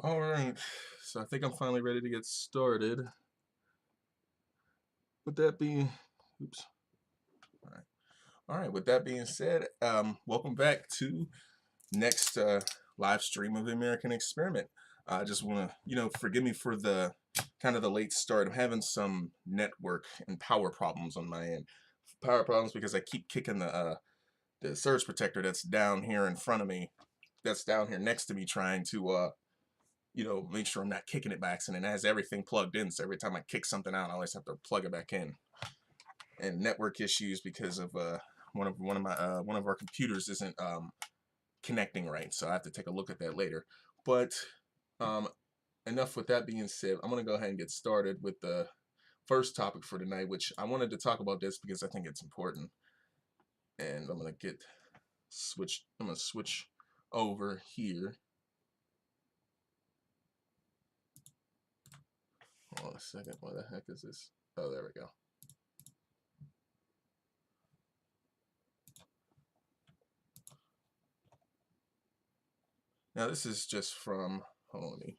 All right, so I think I'm finally ready to get started. With that being, oops. All right. With that being said, welcome back to next live stream of the American Experiment. I just want to, forgive me for the kind of the late start. I'm having some network and power problems on my end. Power problems because I keep kicking the surge protector that's down here in front of me, that's down here next to me, trying to make sure I'm not kicking it by accident. It has everything plugged in, so every time I kick something out, I always have to plug it back in. And network issues because of one of our computers isn't connecting right, so I have to take a look at that later. But um, enough with that being said, I'm gonna go ahead and get started with the first topic for tonight, which I wanted to talk about this because I think it's important, and I'm gonna switch over here. Hold on a second. What the heck is this? Oh, there we go. Now this is just from, hold on.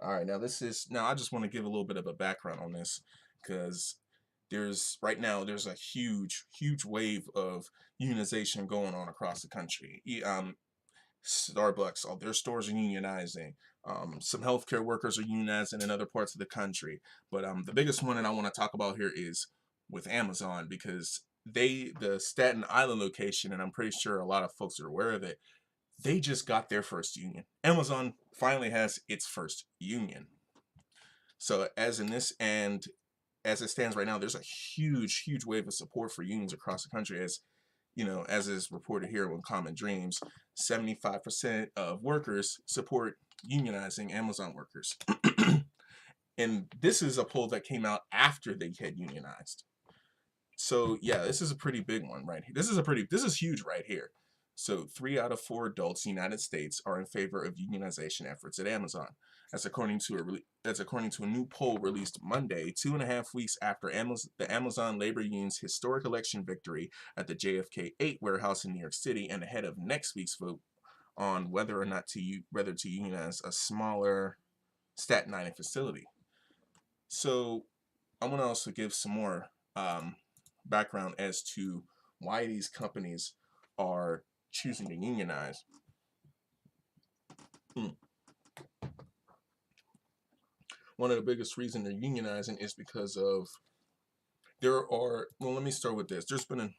All right, now I just want to give a little bit of a background on this because right now there's a huge wave of unionization going on across the country. Starbucks, all their stores are unionizing. Some healthcare workers are unionizing in other parts of the country. But the biggest one that I want to talk about here is with Amazon, because the Staten Island location, and I'm pretty sure a lot of folks are aware of it, they just got their first union. Amazon finally has its first union. So as in this, and as it stands right now, there's a huge wave of support for unions across the country. As as is reported here on Common Dreams, 75% of workers support unionizing Amazon workers. And this is a poll that came out after they had unionized. So yeah, this is a pretty big one right here. This is huge right here. So 3 out of 4 adults in the United States are in favor of unionization efforts at Amazon. That's according to a new poll released Monday, 2.5 weeks after the Amazon labor union's historic election victory at the JFK 8 warehouse in New York City, and ahead of next week's vote on whether to unionize a smaller Staten Island facility. So I want to also give some more background as to why these companies are choosing to unionize. One of the biggest reasons they're unionizing is because of let me start with this. There's been a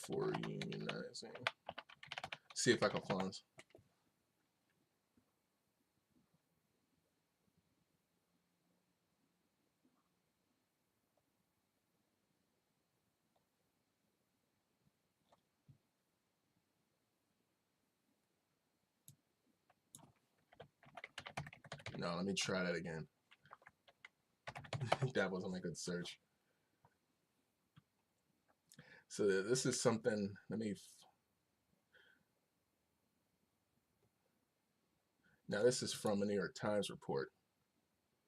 for unionizing. See if I can find. No, let me try that again. That wasn't a good search. So this is something, now this is from a New York Times report.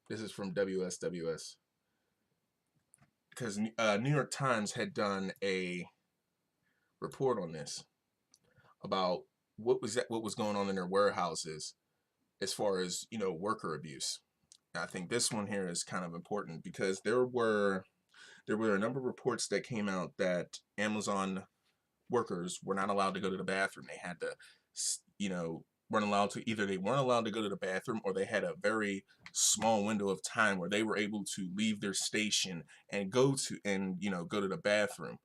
This is from WSWS. Because New York Times had done a report on this about what was going on in their warehouses as far as worker abuse. I think this one here is kind of important because there were a number of reports that came out that Amazon workers were not allowed to go to the bathroom. They had to, weren't allowed to, either they weren't allowed to go to the bathroom, or they had a very small window of time where they were able to leave their station and go to the bathroom,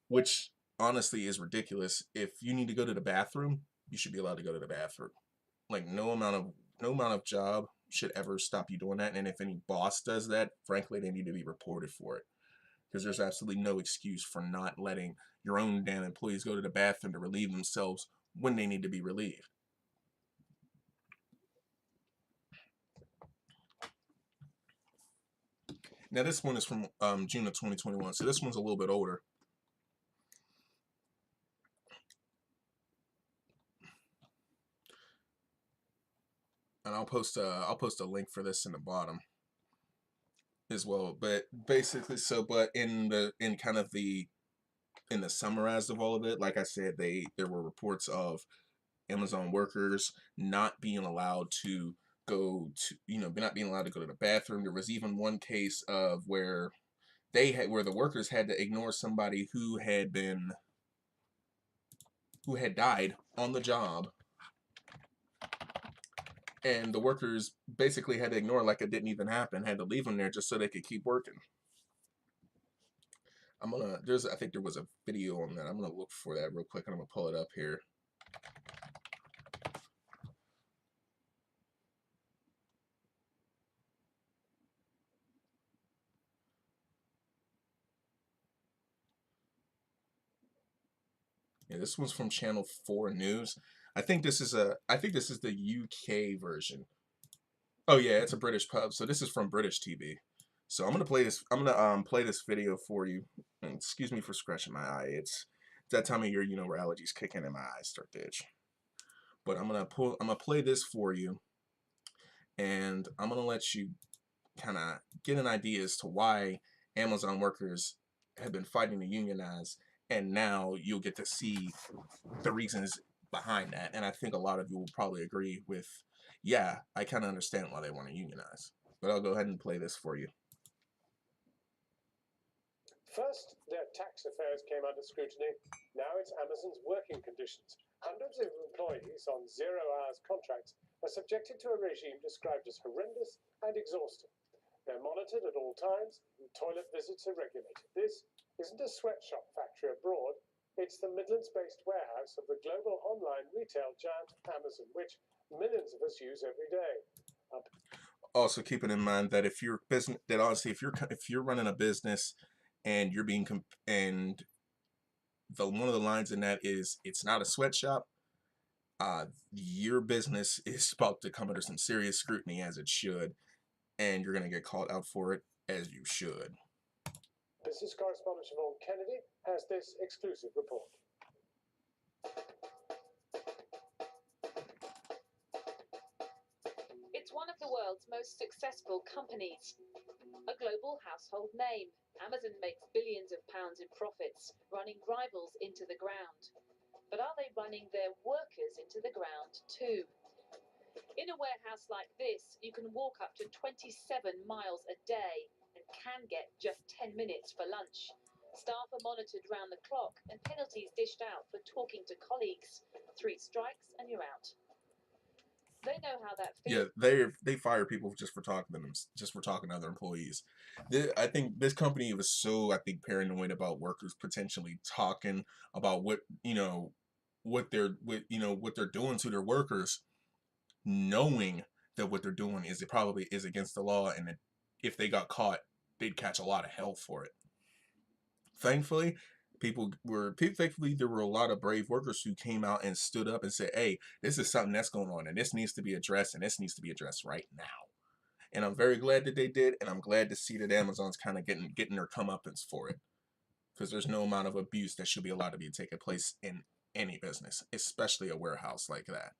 which honestly is ridiculous. If you need to go to the bathroom, you should be allowed to go to the bathroom. Like no amount of job should ever stop you doing that. And if any boss does that, frankly, they need to be reported for it, because there's absolutely no excuse for not letting your own damn employees go to the bathroom to relieve themselves when they need to be relieved. Now this one is from June of 2021, so this one's a little bit older. And I'll post a link for this in the bottom as well. But basically, but in kind of the in the summarize of all of it, like I said, there were reports of Amazon workers not being allowed to go to, not being allowed to go to the bathroom. There was even one case of where where the workers had to ignore somebody who had died on the job, and the workers basically had to ignore like it didn't even happen, had to leave them there just so they could keep working. I think there was a video on that. I'm gonna look for that real quick and I'm gonna pull it up here. Yeah, this one's from Channel 4 News. I think this is the UK version. Oh yeah, it's a British pub. So this is from British TV. So I'm gonna play this. I'm gonna play this video for you. And excuse me for scratching my eye. It's that time of year, where allergies kick in and my eyes start to itch. But I'm gonna play this for you, and I'm gonna let you kind of get an idea as to why Amazon workers have been fighting to unionize, and now you'll get to see the reasons behind that. And I think a lot of you will probably agree with, yeah, I kind of understand why they want to unionize. But I'll go ahead and play this for you. First, their tax affairs came under scrutiny. Now it's Amazon's working conditions. Hundreds of employees on 0 hours contracts are subjected to a regime described as horrendous and exhausting. They're monitored at all times, and toilet visits are regulated. This isn't a sweatshop factory abroad. It's the Midlands-based warehouse of the global online retail giant Amazon, which millions of us use every day. Also, keeping in mind that if you're if you're running a business and you're being and one of the lines in that is it's not a sweatshop, your business is about to come under some serious scrutiny, as it should, and you're going to get called out for it, as you should. Business correspondent Siobhan Kennedy has this exclusive report. It's one of the world's most successful companies, a global household name. Amazon makes billions of pounds in profits, running rivals into the ground. But are they running their workers into the ground too? In a warehouse like this, you can walk up to 27 miles a day and can get just 10 minutes for lunch. Staff are monitored round the clock and penalties dished out for talking to colleagues. 3 strikes and you're out. They know how that feels. Yeah, they fire people just for talking to them, just for talking to other employees. I think this company was so, I think, paranoid about workers potentially talking about what they're doing to their workers, knowing that what they're doing is against the law, and that if they got caught, they'd catch a lot of hell for it. Thankfully, there were a lot of brave workers who came out and stood up and said, hey, this is something that's going on, and this needs to be addressed, and this needs to be addressed right now. And I'm very glad that they did, and I'm glad to see that Amazon's kind of getting their comeuppance for it, because there's no amount of abuse that should be allowed to be taking place in any business, especially a warehouse like that.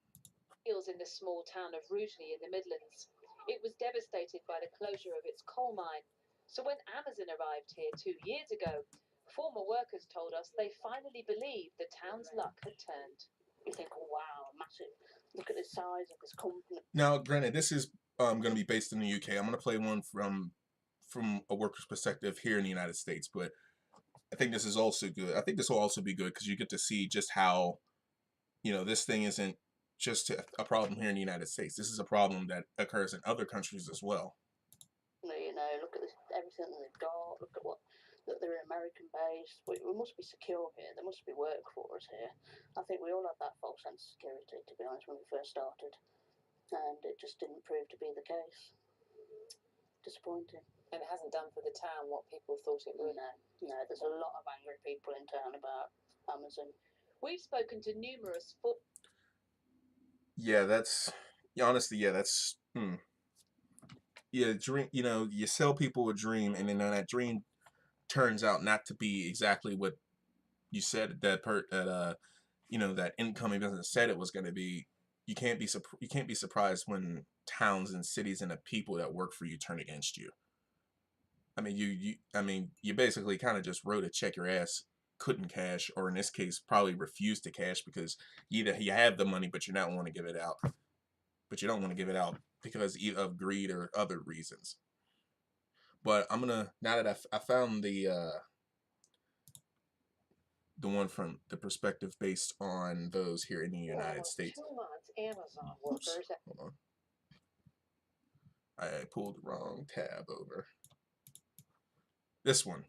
In the small town of Rugeley in the Midlands. It was devastated by the closure of its coal mine. So when Amazon arrived here 2 years ago, former workers told us they finally believed the town's luck had turned. You think, oh, wow, massive. Look at the size of this company. Now, granted, this is going to be based in the UK. I'm going to play one from a worker's perspective here in the United States, but I think this is also good. I think this will also be good because you get to see just how, this thing isn't just a problem here in the United States. This is a problem that occurs in other countries as well. Look at this, everything that they've got. Look at that they're American based. We must be secure here. There must be work for us here. I think we all had that false sense of security, to be honest, when we first started, and it just didn't prove to be the case. Disappointing. And it hasn't done for the town what people thought it would. No, there's a lot of angry people in town about Amazon. We've spoken to numerous dream. You sell people a dream, and then that dream turns out not to be exactly what you said that incoming business said it was going to be. You can't be surprised when towns and cities and the people that work for you turn against you. I mean, you basically kind of just wrote a check your ass couldn't cash, or in this case, probably refused to cash because either you have the money, but you don't want to give it out. But you don't want to give it out because of greed or other reasons. But I'm gonna, now that I found the one from the perspective based on those here in the United States. 2 months, Amazon Oops, workers. hold on. I pulled the wrong tab over. This one.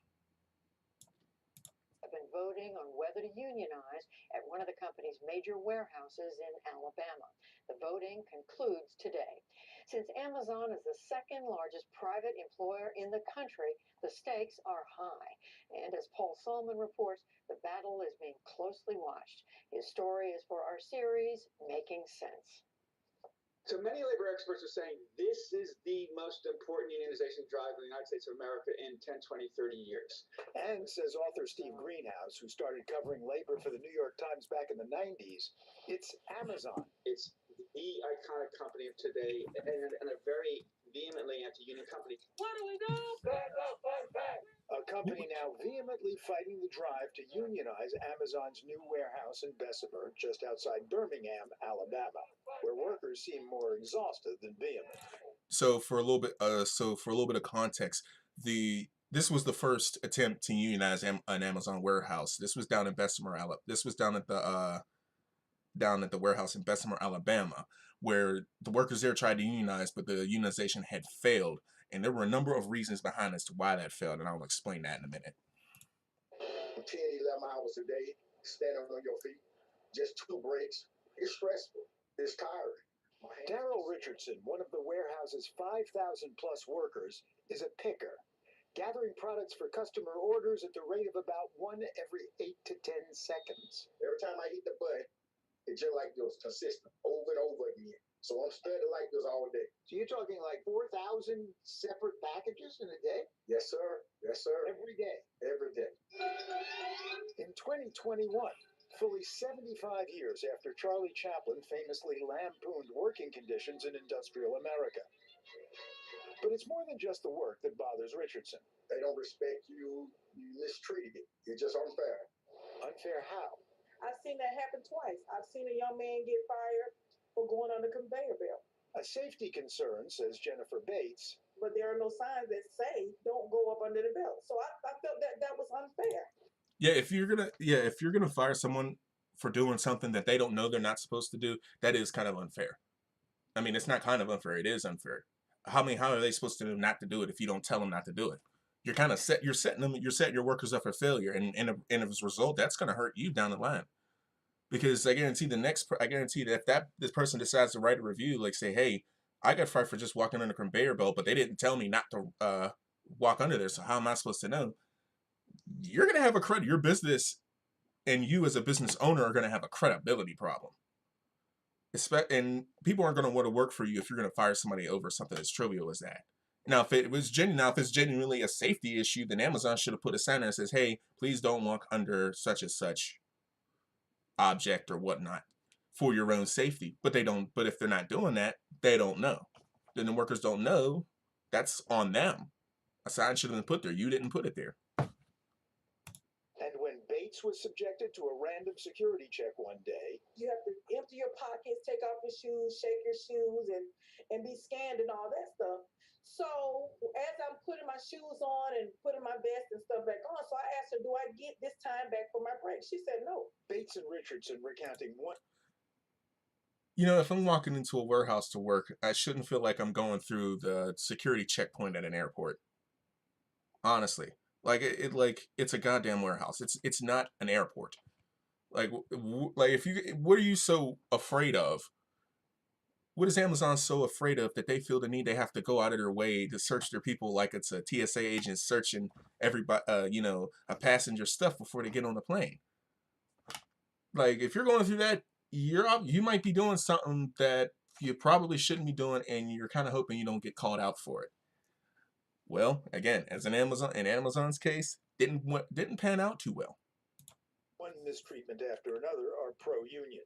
Have been voting on whether to unionize at one of the company's major warehouses in Alabama. The voting concludes today. Since Amazon is the second largest private employer in the country, the stakes are high. And as Paul Solman reports, the battle is being closely watched. His story is for our series, Making Sense. So many labor experts are saying this is the most important unionization drive in the United States of America in 10, 20, 30 years. And, says author Steve Greenhouse, who started covering labor for the New York Times back in the 90s, it's Amazon. It's the iconic company of today and a very vehemently anti-union company. What do we do? Stand up, fight back! A company now vehemently fighting the drive to unionize Amazon's new warehouse in Bessemer, just outside Birmingham, Alabama, where workers seem more exhausted than vehement. So for a little bit, of context, this was the first attempt to unionize an Amazon warehouse. This was down in Bessemer, Alabama. This was down at the warehouse in Bessemer, Alabama, where the workers there tried to unionize, but the unionization had failed. And there were a number of reasons behind as to why that failed, and I'll explain that in a minute. 10, 11 hours a day, standing on your feet, just 2 breaks. It's stressful. It's tiring. Daryl Richardson, one of the warehouse's 5,000 plus workers, is a picker, gathering products for customer orders at the rate of about 1 every 8 to 10 seconds. Every time I hit the button, it just like goes consistent over and over again. So I'm studying like this all day. So you're talking like 4,000 separate packages in a day? Yes, sir. Yes, sir. Every day? Every day. In 2021, fully 75 years after Charlie Chaplin famously lampooned working conditions in industrial America. But it's more than just the work that bothers Richardson. They don't respect you. You mistreated it. It's just unfair. Unfair how? I've seen that happen twice. I've seen a young man get fired for going on the conveyor belt. A safety concern, says Jennifer Bates. But there are no signs that say don't go up under the belt. So I felt that was unfair. Yeah, if you're gonna fire someone for doing something that they don't know they're not supposed to do, that is kind of unfair. I mean, it's not kind of unfair; it is unfair. How are they supposed to know not to do it if you don't tell them not to do it? You're kind of setting your workers up for failure, and as a result, that's gonna hurt you down the line. Because I guarantee that if this person decides to write a review, like say, hey, I got fired for just walking on a conveyor belt, but they didn't tell me not to walk under there, so how am I supposed to know? You're gonna have your business, and you as a business owner are gonna have a credibility problem. And people aren't gonna want to work for you if you're gonna fire somebody over something as trivial as that. Now, if it's genuinely a safety issue, then Amazon should have put a sign there that says, hey, please don't walk under such and such object or whatnot for your own safety. But they don't. But if they're not doing that, they don't know. Then the workers don't know. That's on them. A sign should have been put there. You didn't put it there. And when Bates was subjected to a random security check one day, You have to empty your pockets, take off your shoes, shake your shoes, and be scanned and all that stuff. So as I'm putting my shoes on and putting my vest and stuff back on, so I asked her, do I get this time back for my break? She said no. Bates and Richardson recounting one. If I'm walking into a warehouse to work, I shouldn't feel like I'm going through the security checkpoint at an airport. Honestly, it's a goddamn warehouse. It's not an airport. What are you so afraid of? What is Amazon so afraid of that they feel the need they have to go out of their way to search their people like it's a TSA agent searching everybody, a passenger's stuff before they get on the plane? Like, if you're going through that, you might be doing something that you probably shouldn't be doing, and you're kind of hoping you don't get called out for it. Well, again, in Amazon's case, didn't pan out too well. One mistreatment after another are pro-union.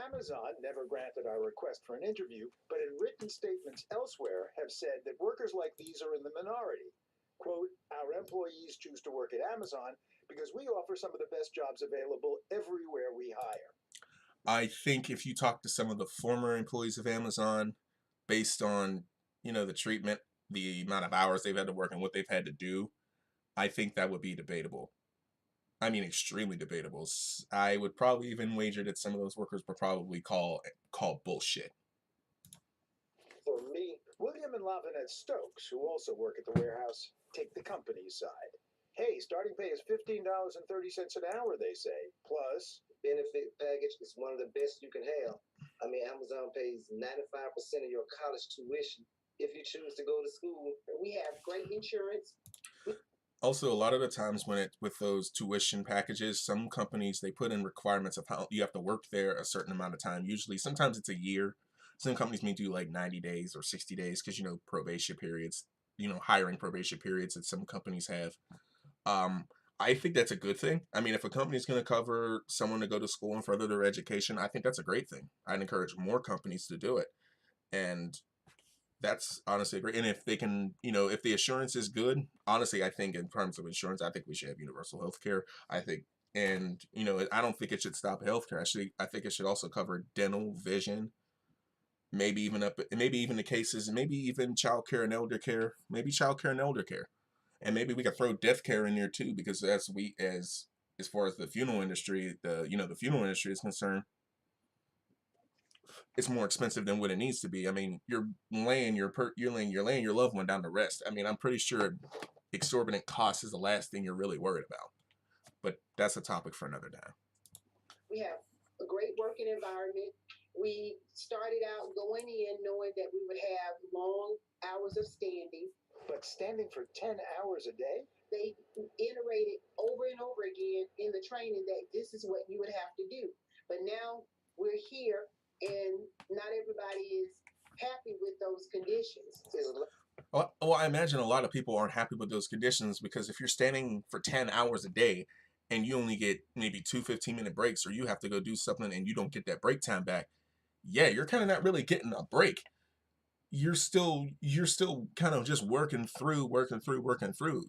Amazon never granted our request for an interview, but in written statements elsewhere have said that workers like these are in the minority. Quote, our employees choose to work at Amazon because we offer some of the best jobs available everywhere we hire. I think if you talk to some of the former employees of Amazon, based on, the treatment, the amount of hours they've had to work and what they've had to do, I think that would be debatable. I mean, extremely debatable. I would probably even wager that some of those workers would probably call bullshit. For me, William and Lavinette Stokes, who also work at the warehouse, take the company's side. Hey, starting pay is $15.30 an hour, they say. Plus, benefit package is one of the best you can have. I mean, Amazon pays 95% of your college tuition if you choose to go to school. We have great insurance. Also, a lot of the times with those tuition packages, some companies, they put in requirements of how you have to work there a certain amount of time. Usually, sometimes it's a year. Some companies may do like 90 days or 60 days because, probation periods, hiring probation periods that some companies have. I think that's a good thing. I mean, if a company's going to cover someone to go to school and further their education, I think that's a great thing. I'd encourage more companies to do it. And that's honestly great. And if they can, if the assurance is good, honestly, I think in terms of insurance, I think we should have universal health care. I think, and, I don't think it should stop healthcare. Actually, I think it should also cover dental, vision, maybe even the cases, maybe even child care and elder care, And maybe we could throw death care in there too, because as far as the funeral industry, the funeral industry is concerned, it's more expensive than what it needs to be. I mean, you're laying your loved one down to rest. I mean, I'm pretty sure exorbitant costs is the last thing you're really worried about. But that's a topic for another time. We have a great working environment. We started out going in knowing that we would have long hours of standing. But standing for 10 hours a day? They iterated over and over again in the training that this is what you would have to do. But now we're here and not everybody is happy with those conditions. Well, I imagine a lot of people aren't happy with those conditions because if you're standing for 10 hours a day and you only get maybe 2 15-minute breaks, or you have to go do something and you don't get that break time back, yeah, you're kind of not really getting a break. You're still kind of just working through.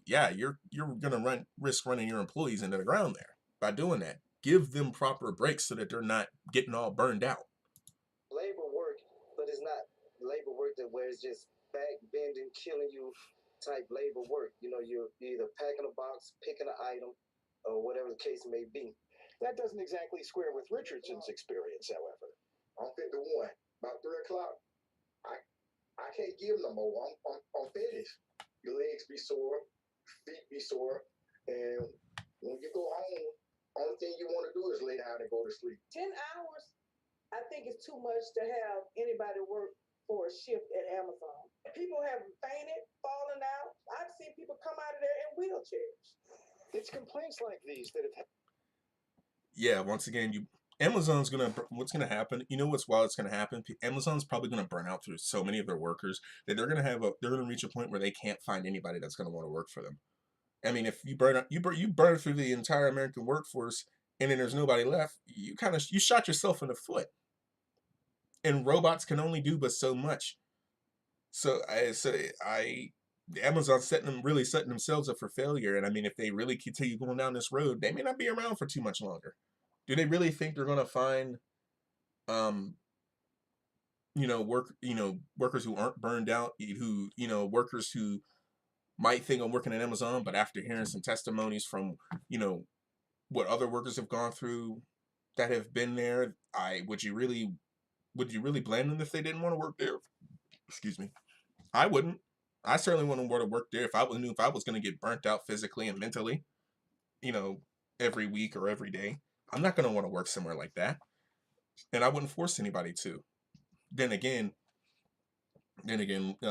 Yeah, you're gonna risk running your employees into the ground there by doing that. Give them proper breaks so that they're not getting all burned out. Labor work, but it's not labor work where it's just back bending, killing you type labor work. You're either packing a box, picking an item, or whatever the case may be. That doesn't exactly square with Richardson's experience, however. I'm 51. About 3 o'clock, I can't give no more. I'm finished. Your legs be sore, feet be sore, and when you go home, only thing you want to do is lay down and go to sleep. 10 hours, I think it's too much to have anybody work for a shift at Amazon. People have fainted, fallen out. I've seen people come out of there in wheelchairs. It's complaints like these that have... Yeah, once again, what's gonna happen? You know what's gonna happen? Amazon's probably gonna burn out through so many of their workers that they're gonna reach a point where they can't find anybody that's gonna want to work for them. I mean, if you burn through the entire American workforce and then there's nobody left, you shot yourself in the foot. And robots can only do but so much. So Amazon's setting themselves up for failure. And I mean, if they really continue going down this road, they may not be around for too much longer. Do they really think they're gonna find workers who aren't burned out, workers who might think I'm working at Amazon, but after hearing some testimonies from, what other workers have gone through that have been there, would you really blame them if they didn't want to work there? Excuse me. I wouldn't. I certainly wouldn't want to work there if I knew if I was going to get burnt out physically and mentally, every week or every day. I'm not going to want to work somewhere like that. And I wouldn't force anybody to. Then again,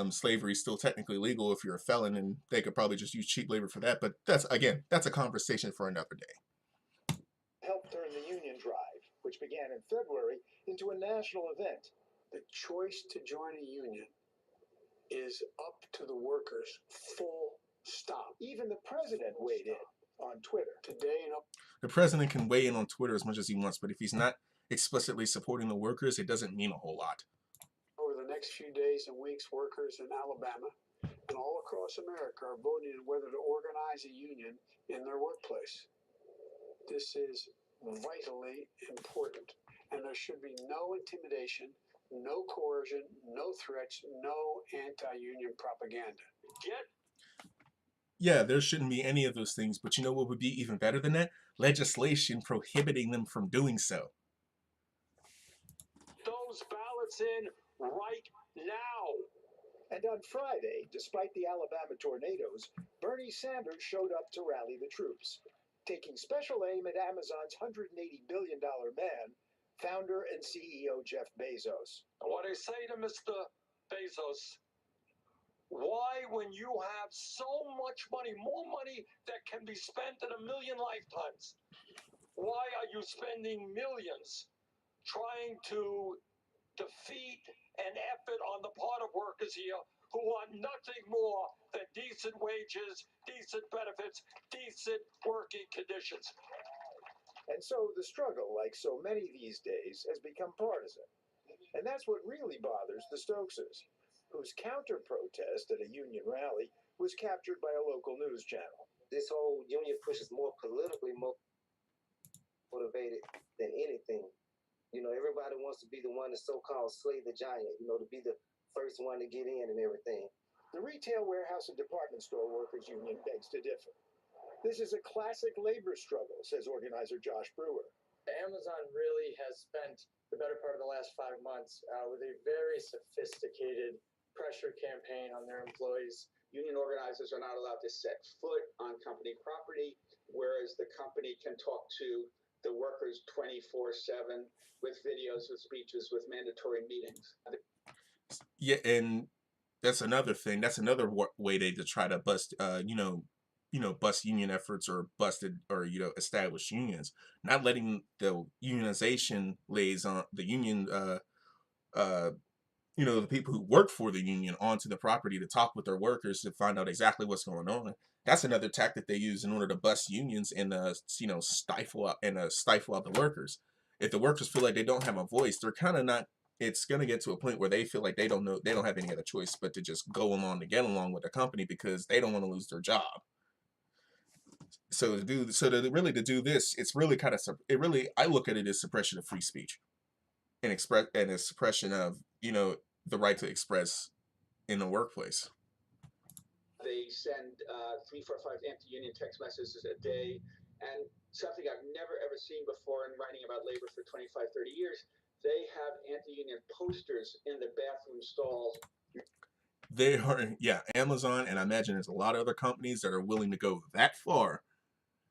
slavery is still technically legal if you're a felon, and they could probably just use cheap labor for that. But that's a conversation for another day. Helped turn the union drive, which began in February, into a national event. The choice to join a union is up to the workers, full stop. Even the president weighed in on Twitter. Today and up. The president can weigh in on Twitter as much as he wants, but if he's not explicitly supporting the workers, it doesn't mean a whole lot. Over the next few days and weeks, workers in Alabama and all across America are voting on whether to organize a union in their workplace. This is vitally important, and there should be no intimidation, no coercion, no threats, no anti-union propaganda. Yeah, there shouldn't be any of those things, but you know what would be even better than that? Legislation prohibiting them from doing so. Those ballots in right now. And on Friday, despite the Alabama tornadoes, Bernie Sanders showed up to rally the troops, taking special aim at Amazon's $180 billion man, founder and CEO Jeff Bezos. What I say to Mr. Bezos, why, when you have so much money, more money that can be spent in a million lifetimes, why are you spending millions trying to defeat an effort on the part of workers here who want nothing more than decent wages, decent benefits, decent working conditions? And so the struggle, like so many these days, has become partisan. And that's what really bothers the Stokeses, whose counter-protest at a union rally was captured by a local news channel. This whole union push is more politically motivated than anything. You know, everybody wants to be the one to so-called slay the giant, you know, to be the first one to get in and everything. The Retail Warehouse and Department Store Workers Union begs to differ. This is a classic labor struggle, says organizer Josh Brewer. Amazon really has spent the better part of the last 5 months with a very sophisticated pressure campaign on their employees. Union organizers are not allowed to set foot on company property, whereas the company can talk to the workers 24/7 with videos, with speeches, with mandatory meetings. Yeah, and that's another thing. That's another way they to try to bust, bust union efforts or busted or establish unions. Not letting the unionization liaison, the union, the people who work for the union onto the property to talk with their workers to find out exactly what's going on. That's another tactic they use in order to bust unions and stifle out the workers. If the workers feel like they don't have a voice, they're kind of not. It's gonna get to a point where they feel like they don't have any other choice but to just go along to get along with the company because they don't want to lose their job. So to do this, it's really kind of I look at it as suppression of free speech, and a suppression of the right to express in the workplace. They send 3, 4, 5 anti-union text messages a day, and something I've never ever seen before in writing about labor for 25, 30 years, they have anti-union posters in the bathroom stalls. They are, yeah, Amazon, and I imagine there's a lot of other companies that are willing to go that far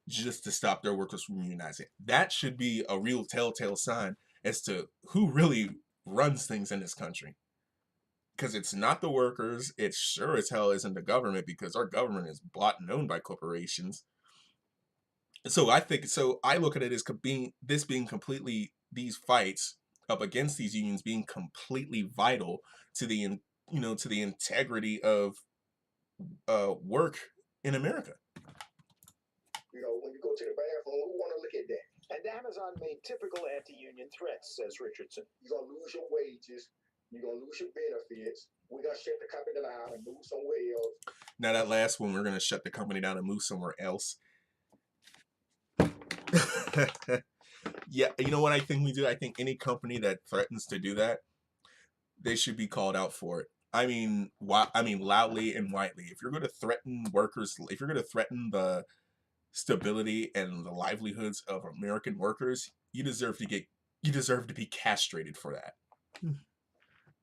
just to stop their workers from unionizing. That should be a real telltale sign as to who really runs things in this country. Because it's not the workers, it sure as hell isn't the government, because our government is bought and owned by corporations. So I look at it as being completely, these fights up against these unions being completely vital to the integrity of work in America. When you go to the bathroom, who want to look at that? And Amazon made typical anti-union threats, says Richardson. You're going to lose your wages. You're going to lose your benefits. We're going to shut the company down and move somewhere else. Now that last one, we're going to shut the company down and move somewhere else. Yeah, you know what I think we do? I think any company that threatens to do that, they should be called out for it. I mean, loudly and widely. If you're going to threaten workers, if you're going to threaten the stability and the livelihoods of American workers, you deserve to be castrated for that.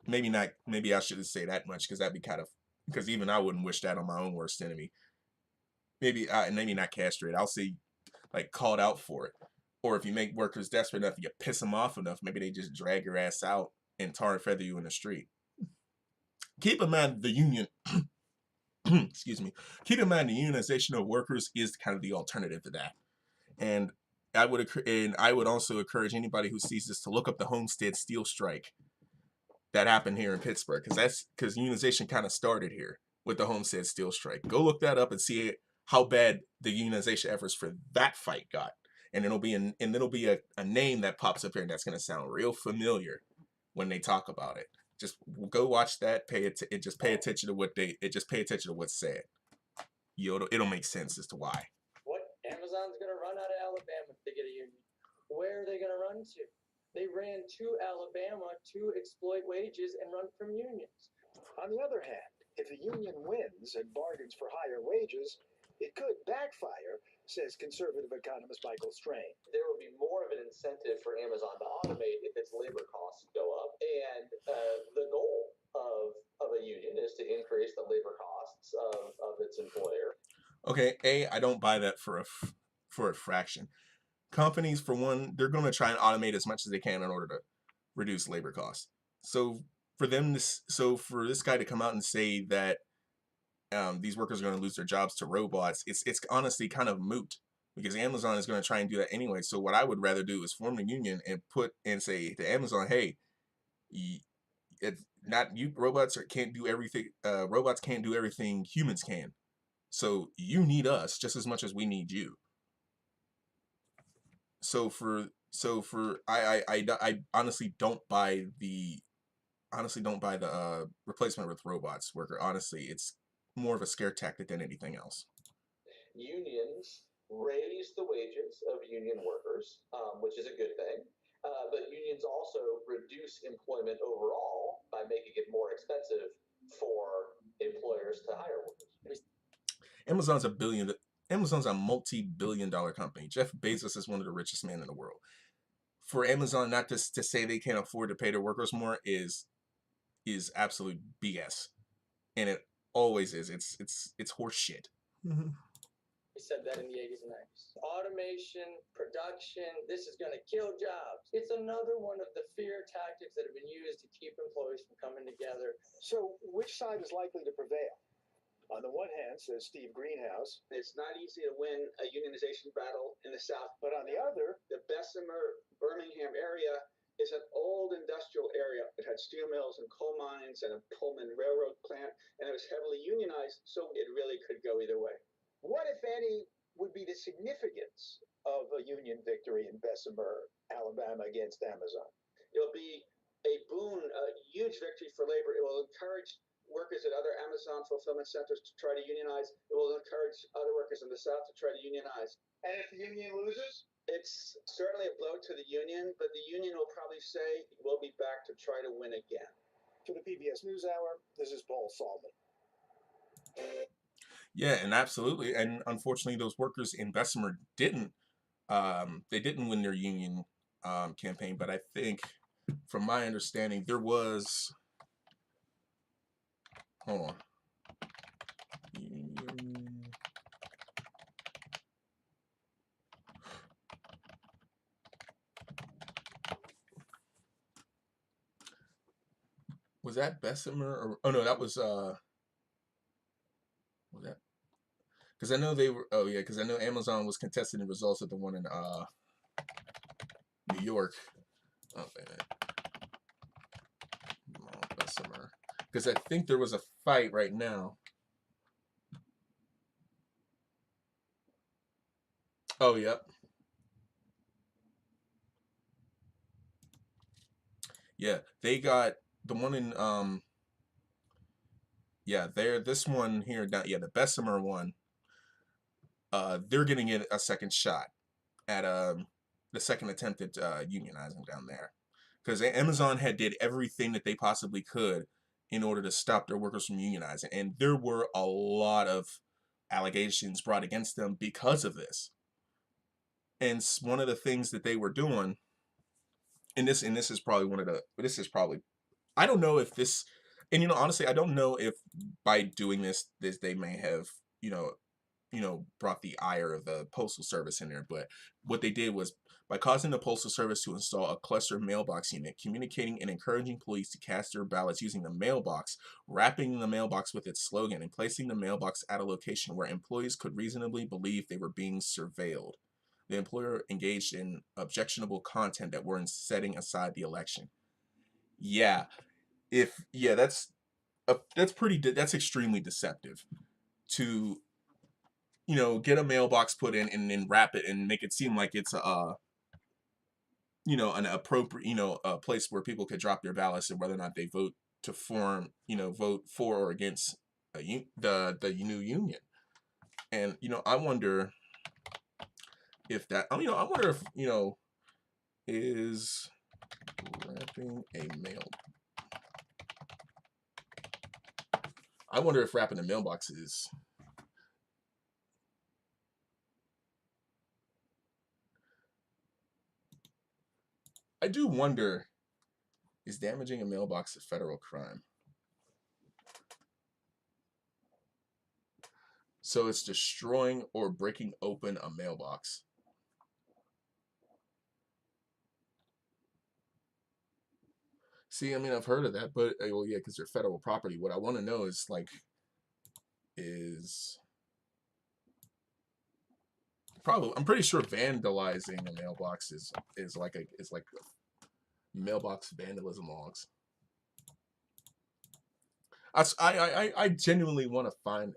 Maybe not. Maybe I shouldn't say that much because even I wouldn't wish that on my own worst enemy. Maybe not castrated. I'll say like called out for it. Or if you make workers desperate enough, you piss them off enough, maybe they just drag your ass out and tar and feather you in the street. Keep in mind the union. Excuse me. Keep in mind the unionization of workers is kind of the alternative to that. And I would also encourage anybody who sees this to look up the Homestead Steel Strike that happened here in Pittsburgh, because unionization kind of started here with the Homestead Steel Strike. Go look that up and see how bad the unionization efforts for that fight got. And it'll be a name that pops up here, and that's going to sound real familiar when they talk about it. Just go watch that. Just pay attention to what's said. It'll make sense as to why. What Amazon's going to run out of Alabama where are they going to run to? They ran to Alabama to exploit wages and run from unions. On the other hand, if the union wins and bargains for higher wages, it could backfire, says conservative economist Michael Strain. There will be more of an incentive for Amazon to automate if its labor costs go up. And the goal of a union is to increase the labor costs of its employer. Okay, I don't buy that for a fraction. Companies, for one, they're going to try and automate as much as they can in order to reduce labor costs. So for this guy to come out and say that these workers are going to lose their jobs to robots, it's honestly kind of moot, because Amazon is going to try and do that anyway. So what I would rather do is form a union and say to Amazon, hey, it's not you, robots can't do everything. Robots can't do everything humans can. So you need us just as much as we need you. I honestly don't buy the replacement with robots worker. Honestly, it's more of a scare tactic than anything else. Unions raise the wages of union workers, which is a good thing. But unions also reduce employment overall by making it more expensive for employers to hire workers. Amazon's a multi-billion-dollar company. Jeff Bezos is one of the richest men in the world. For Amazon not to say they can't afford to pay their workers more is absolute BS, and it always is. It's horse shit. We said that in the 80s and 90s. Automation, production, this is going to kill jobs. It's another one of the fear tactics that have been used to keep employees from coming together. So which side is likely to prevail? On the one hand, says Steve Greenhouse, it's not easy to win a unionization battle in the South. But on the other, the Bessemer, Birmingham area is an old industrial area. It had steel mills and coal mines and a Pullman railroad plant, and it was heavily unionized, so it really could go either way. What, if any, would be the significance of a union victory in Bessemer, Alabama against Amazon? It'll be a boon, a huge victory for labor. It will encourage workers at other Amazon fulfillment centers to try to unionize. It will encourage other workers in the South to try to unionize. And if the union loses? It's certainly a blow to the union, but the union will probably say, we'll be back to try to win again. For the PBS NewsHour, this is Paul Salman. Yeah, and absolutely. And unfortunately, those workers in Bessemer didn't win their union campaign. But I think, from my understanding, there was... Hold on. Was that Bessemer? Or, oh no, that was that? Because I know they were. Oh yeah, because I know Amazon was contesting the results of the one in New York. Oh wait a minute. Bessemer. Because I think there was a fight right now. Oh, yep. Yeah, they got the one in yeah, this one here, the Bessemer one, they're getting it a second shot at the second attempt at unionizing down there. Because Amazon did everything that they possibly could in order to stop their workers from unionizing. And there were a lot of allegations brought against them because of this. And one of the things that they were doing, and this is probably I don't know if this, and honestly, I don't know if by doing this they may have, brought the ire of the Postal Service in there, but what they did was, by causing the Postal Service to install a cluster mailbox unit, communicating and encouraging employees to cast their ballots using the mailbox, wrapping the mailbox with its slogan, and placing the mailbox at a location where employees could reasonably believe they were being surveilled. The employer engaged in objectionable content that were in setting aside the election. That's extremely deceptive to get a mailbox put in and then wrap it and make it seem like it's an appropriate, a place where people could drop their ballots and whether or not they vote to vote for or against the new union. And I wonder if that, I wonder if is wrapping a mail. I wonder if wrapping a mailbox is. I do wonder, is damaging a mailbox a federal crime? So it's destroying or breaking open a mailbox. See, I mean, I've heard of that, but, well, yeah, because they're federal property. What I want to know is, like, probably, I'm pretty sure vandalizing a mailbox is like mailbox vandalism logs. I genuinely want to find.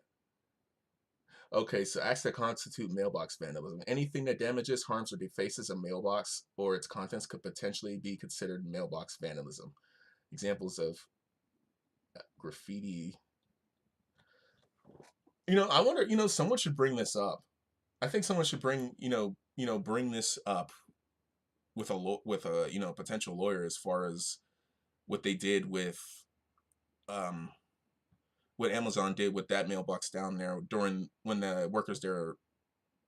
Okay, so acts that constitute mailbox vandalism. Anything that damages, harms, or defaces a mailbox or its contents could potentially be considered mailbox vandalism. Examples of graffiti. I wonder, someone should bring this up. I think someone should bring this up with a potential lawyer as far as what they did with what Amazon did with that mailbox down there during when the workers there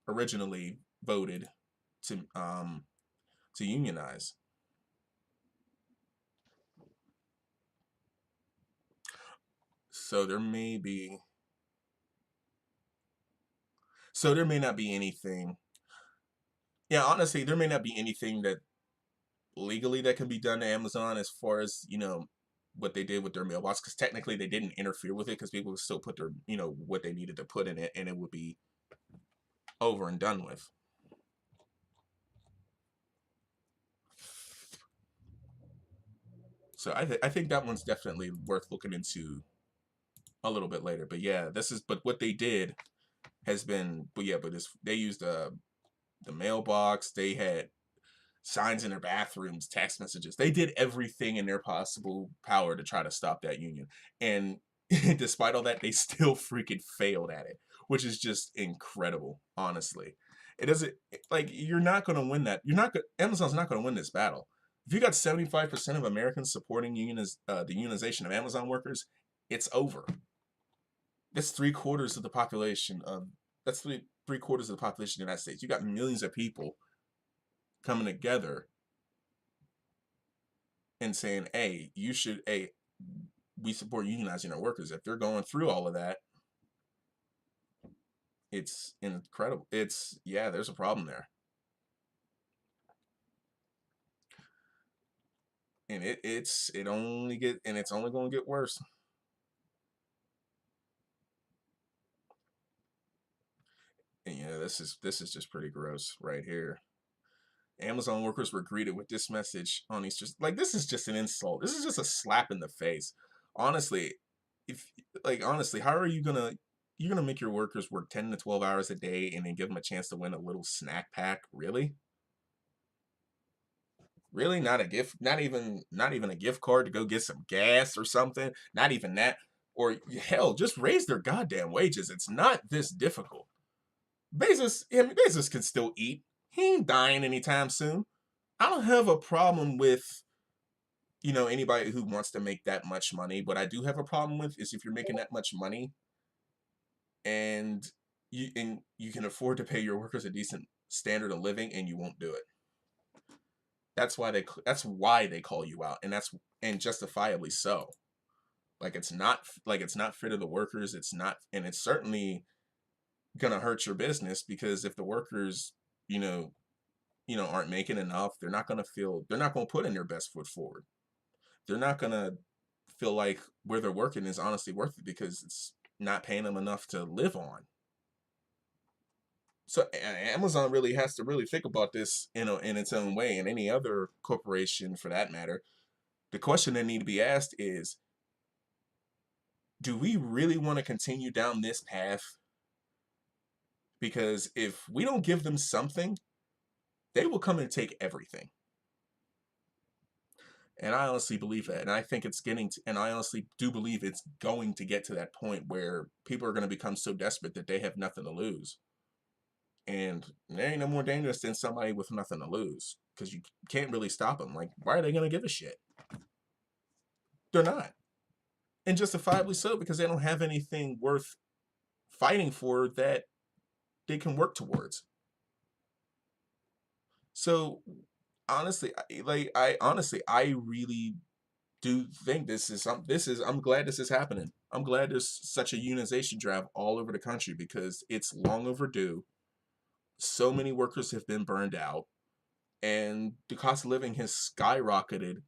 originally voted to unionize. So there may not be anything. Yeah, honestly, there may not be anything that legally that can be done to Amazon as far as, what they did with their mailbox, because technically they didn't interfere with it, because people would still put their, what they needed to put in it, and it would be over and done with. So I think that one's definitely worth looking into a little bit later. But yeah, but what they did has been, they used the mailbox. They had signs in their bathrooms, text messages. They did everything in their possible power to try to stop that union. And despite all that, they still freaking failed at it, which is just incredible, honestly. It doesn't, like, you're not going to win that. Amazon's not going to win this battle. If you got 75% of Americans supporting the unionization of Amazon workers, it's over. That's three quarters of the population of the United States. You got millions of people coming together and saying, hey, we support unionizing our workers. If they're going through all of that, it's incredible. There's a problem there. And it's only going to get worse. And this is just pretty gross right here. Amazon workers were greeted with this message on Easter. Like, this is just an insult. This is just a slap in the face. Honestly, how are you gonna make your workers work 10 to 12 hours a day and then give them a chance to win a little snack pack? Really? Really? Not a gift, not even a gift card to go get some gas or something? Not even that. Or hell, just raise their goddamn wages. It's not this difficult. Bezos can still eat. He ain't dying anytime soon. I don't have a problem with, anybody who wants to make that much money. What I do have a problem with is if you're making that much money and you can afford to pay your workers a decent standard of living and you won't do it. That's why they call you out, and justifiably so. It's not fair to the workers. It's not, and it's certainly gonna hurt your business, because if the workers, aren't making enough, they're not gonna put in their best foot forward. They're not gonna feel like where they're working is honestly worth it, because it's not paying them enough to live on. So Amazon really has to really think about this, in its own way, and any other corporation for that matter. The question that need to be asked is, do we really want to continue down this path? Because if we don't give them something, they will come and take everything. And I honestly believe that. And I think and I honestly do believe it's going to get to that point where people are going to become so desperate that they have nothing to lose. And there ain't no more dangerous than somebody with nothing to lose, because you can't really stop them. Like, why are they going to give a shit? They're not. And justifiably so, because they don't have anything worth fighting for that they can work towards. So honestly, I really do think I'm glad this is happening. I'm glad there's such a unionization drive all over the country, because it's long overdue. So many workers have been burned out, and the cost of living has skyrocketed,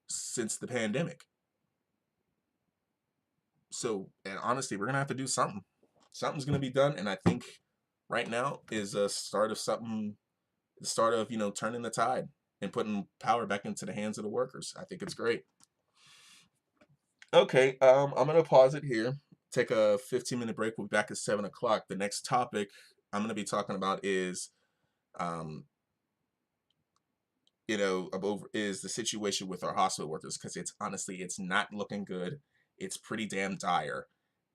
since the pandemic. So, and honestly, we're gonna have to do something. Something's gonna be done, and I think right now is a start of something. The start of turning the tide and putting power back into the hands of the workers. I think it's great. Okay, I'm gonna pause it here. Take a 15-minute break. We'll be back at 7 o'clock. The next topic I'm gonna be talking about is, um, is the situation with our hospital workers, because it's not looking good. It's pretty damn dire,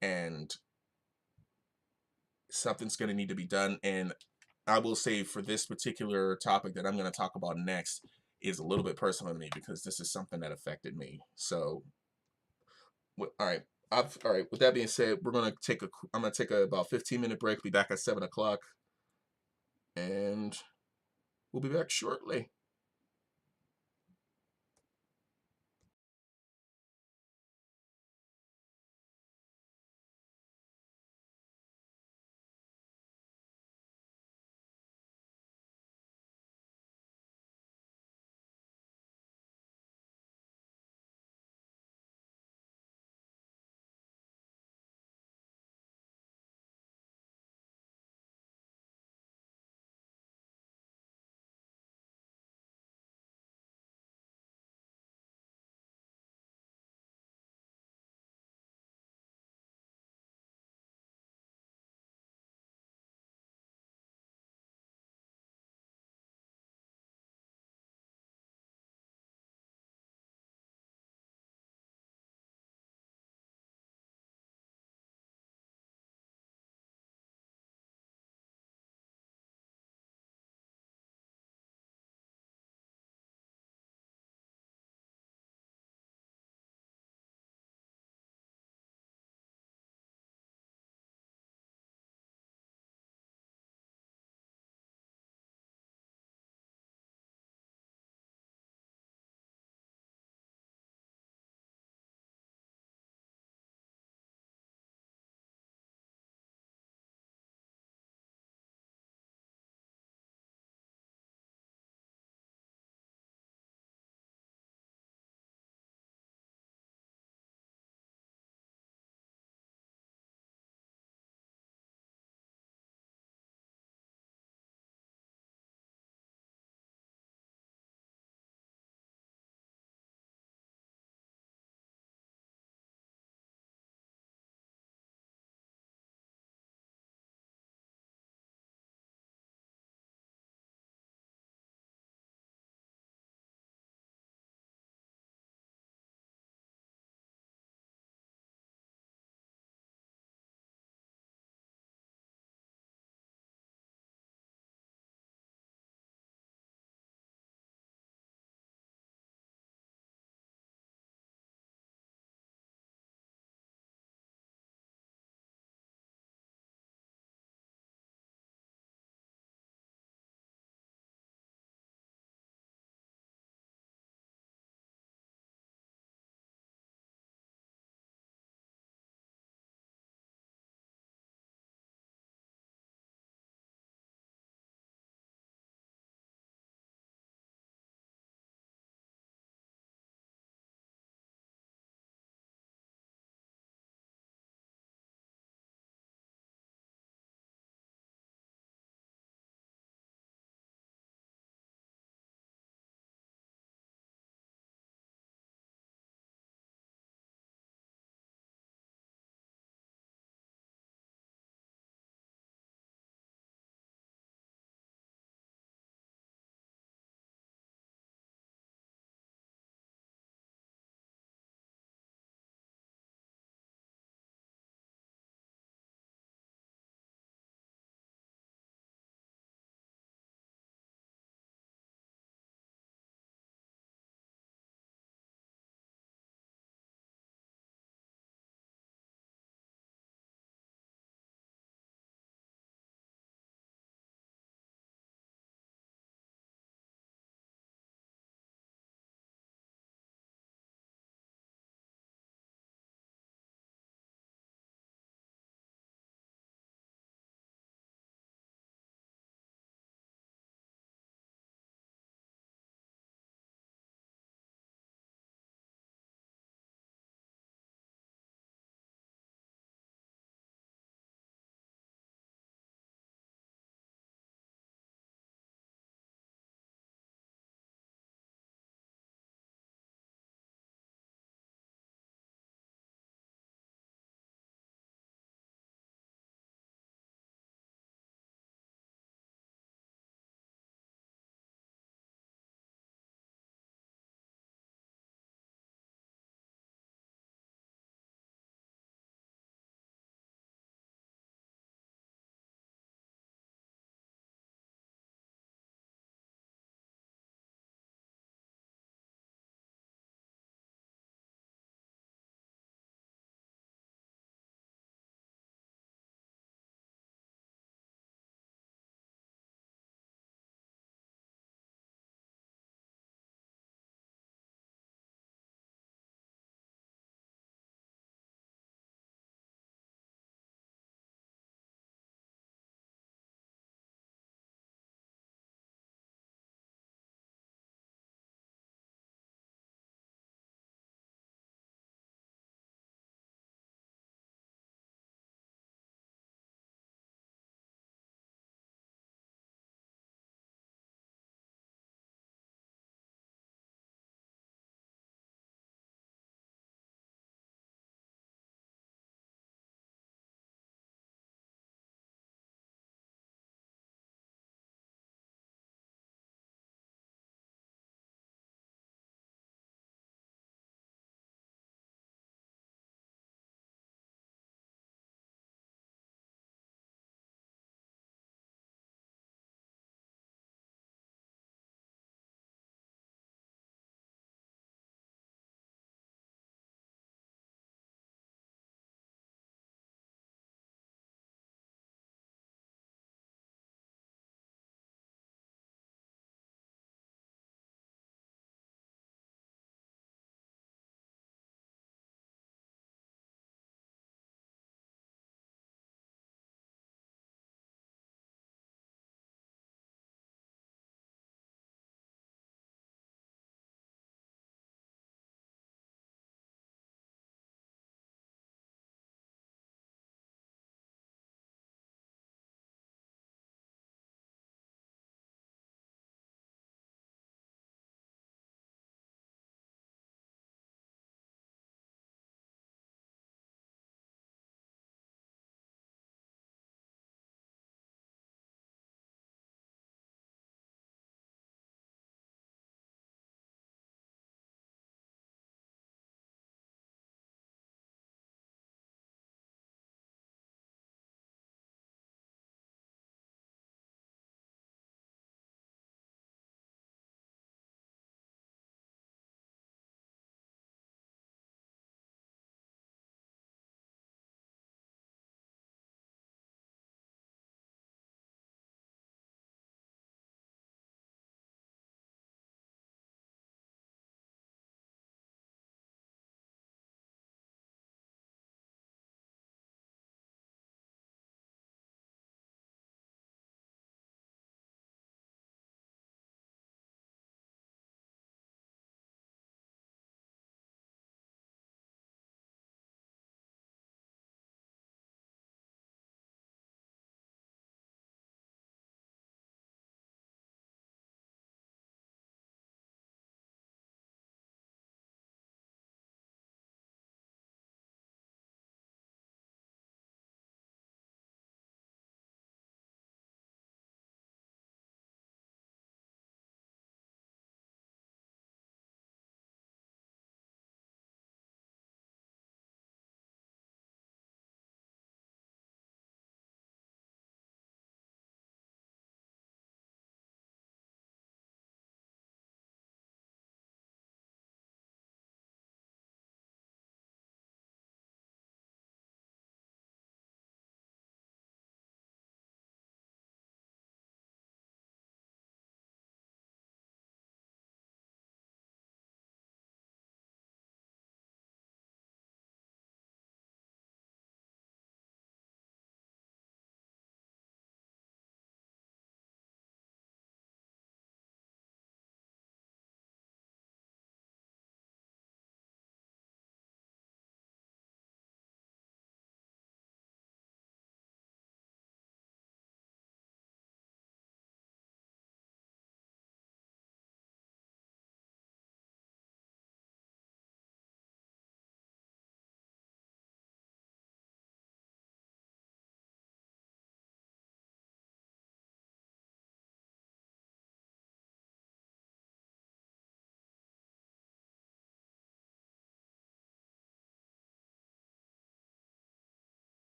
and something's going to need to be done. And I will say, for this particular topic that I'm going to talk about next, is a little bit personal to me, because this is something that affected me. So, all right. All right. With that being said, I'm going to take a about 15-minute break. Be back at 7 o'clock, and we'll be back shortly.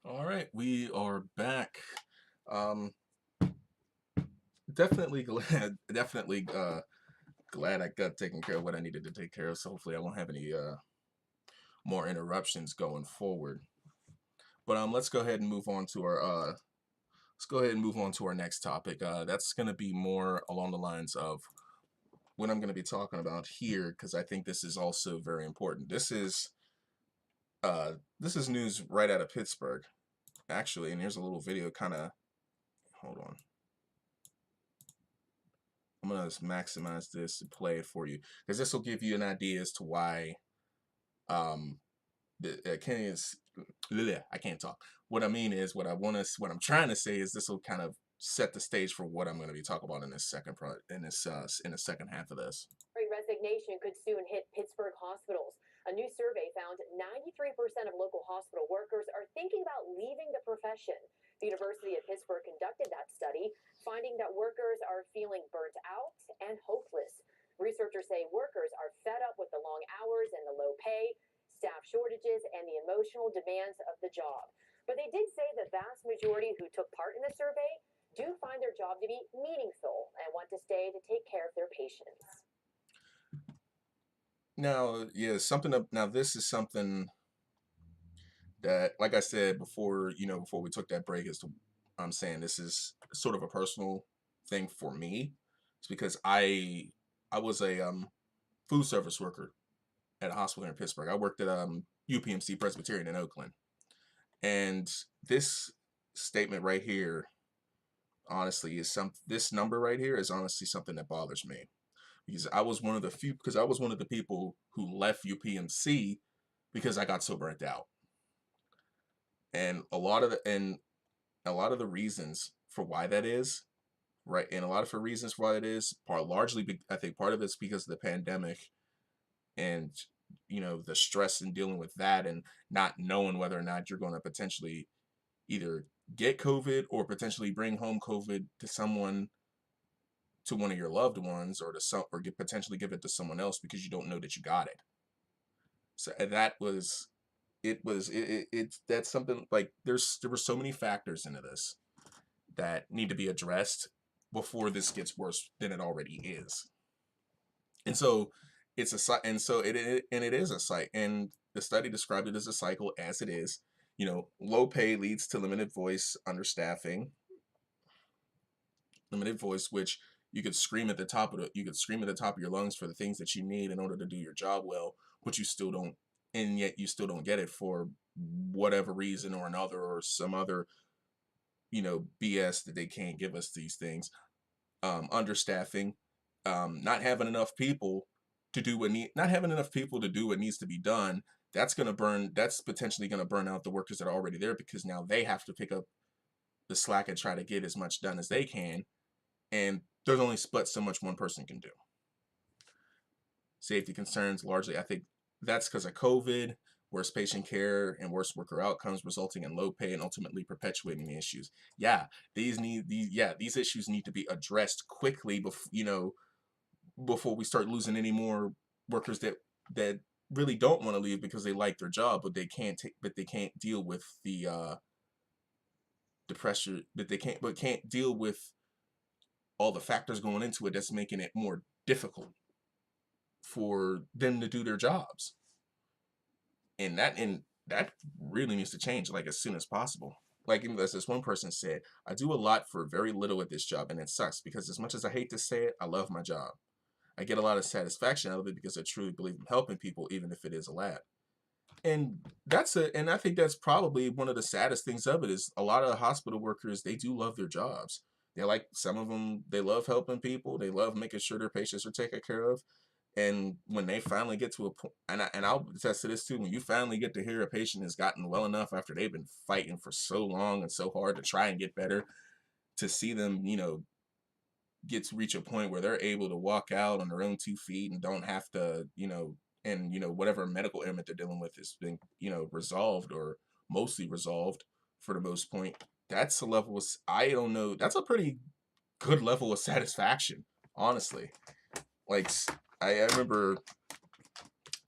All right, we are back. Um, definitely glad, definitely glad I got taken care of what I needed to take care of. So hopefully I won't have any more interruptions going forward. But let's go ahead and move on to our next topic. That's going to be more along the lines of what I'm going to be talking about here, because I think this is also very important. This is news right out of Pittsburgh, actually, and here's a little video. Kind of, hold on. I'm gonna maximize this and play it for you, because this will give you an idea as to why I can't talk. What I mean is, what I'm trying to say is, this will kind of set the stage for what I'm going to be talking about in this in the second half of this. Resignation could soon hit Pittsburgh hospitals. A new survey found 93% of local hospital workers are thinking about leaving the profession. The University of Pittsburgh conducted that study, finding that workers are feeling burnt out and hopeless. Researchers say workers are fed up with the long hours and the low pay, staff shortages, and the emotional demands of the job. But they did say the vast majority who took part in the survey do find their job to be meaningful and want to stay to take care of their patients. Now, yeah, this is something that, like I said before, before we took that break, I'm saying this is sort of a personal thing for me. It's because I was a food service worker at a hospital here in Pittsburgh. I worked at UPMC Presbyterian in Oakland. And this statement right here, honestly, this number right here is honestly something that bothers me. Because I was one of the people who left UPMC because I got so burnt out. And a lot of the reasons for why that is, right? And a lot of the reasons why it is, I think part of it's because of the pandemic, and the stress in dealing with that, and not knowing whether or not you're going to potentially either get COVID or potentially bring home COVID to one of your loved ones, or potentially give it to someone else because you don't know that you got it. So that's something like, there were so many factors into this that need to be addressed before this gets worse than it already is. And so it is a cycle, and the study described it as a cycle, as it is. Low pay leads to limited voice, understaffing, which you could scream at the top of your lungs for the things that you need in order to do your job well, but you still don't, and yet you still don't get it for whatever reason or another, or some other BS that they can't give us these things. Understaffing, not having enough people to do what needs to be done. That's potentially going to burn out the workers that are already there, because now they have to pick up the slack and try to get as much done as they can, and there's only so much one person can do. Safety concerns, largely, I think that's because of COVID, worse patient care and worse worker outcomes, resulting in low pay and ultimately perpetuating the issues. Yeah, these issues need to be addressed quickly before we start losing any more workers that really don't want to leave because they like their job, but they can't deal with the pressure, can't deal with all the factors going into it that's making it more difficult for them to do their jobs. And that really needs to change, like, as soon as possible. Like, as this one person said, I do a lot for very little at this job, and it sucks because, as much as I hate to say it, I love my job. I get a lot of satisfaction out of it because I truly believe in helping people, even if it is a lab. And I think that's probably one of the saddest things of it, is a lot of hospital workers, they do love their jobs. Some of them, they love helping people. They love making sure their patients are taken care of. And when they finally get to a point, and I'll attest to this too, when you finally get to hear a patient has gotten well enough after they've been fighting for so long and so hard to try and get better, to see them, get to reach a point where they're able to walk out on their own 2 feet and don't have to, whatever medical ailment they're dealing with has been, resolved, or mostly resolved for the most point. That's a level I don't know. That's a pretty good level of satisfaction, honestly. Like, I remember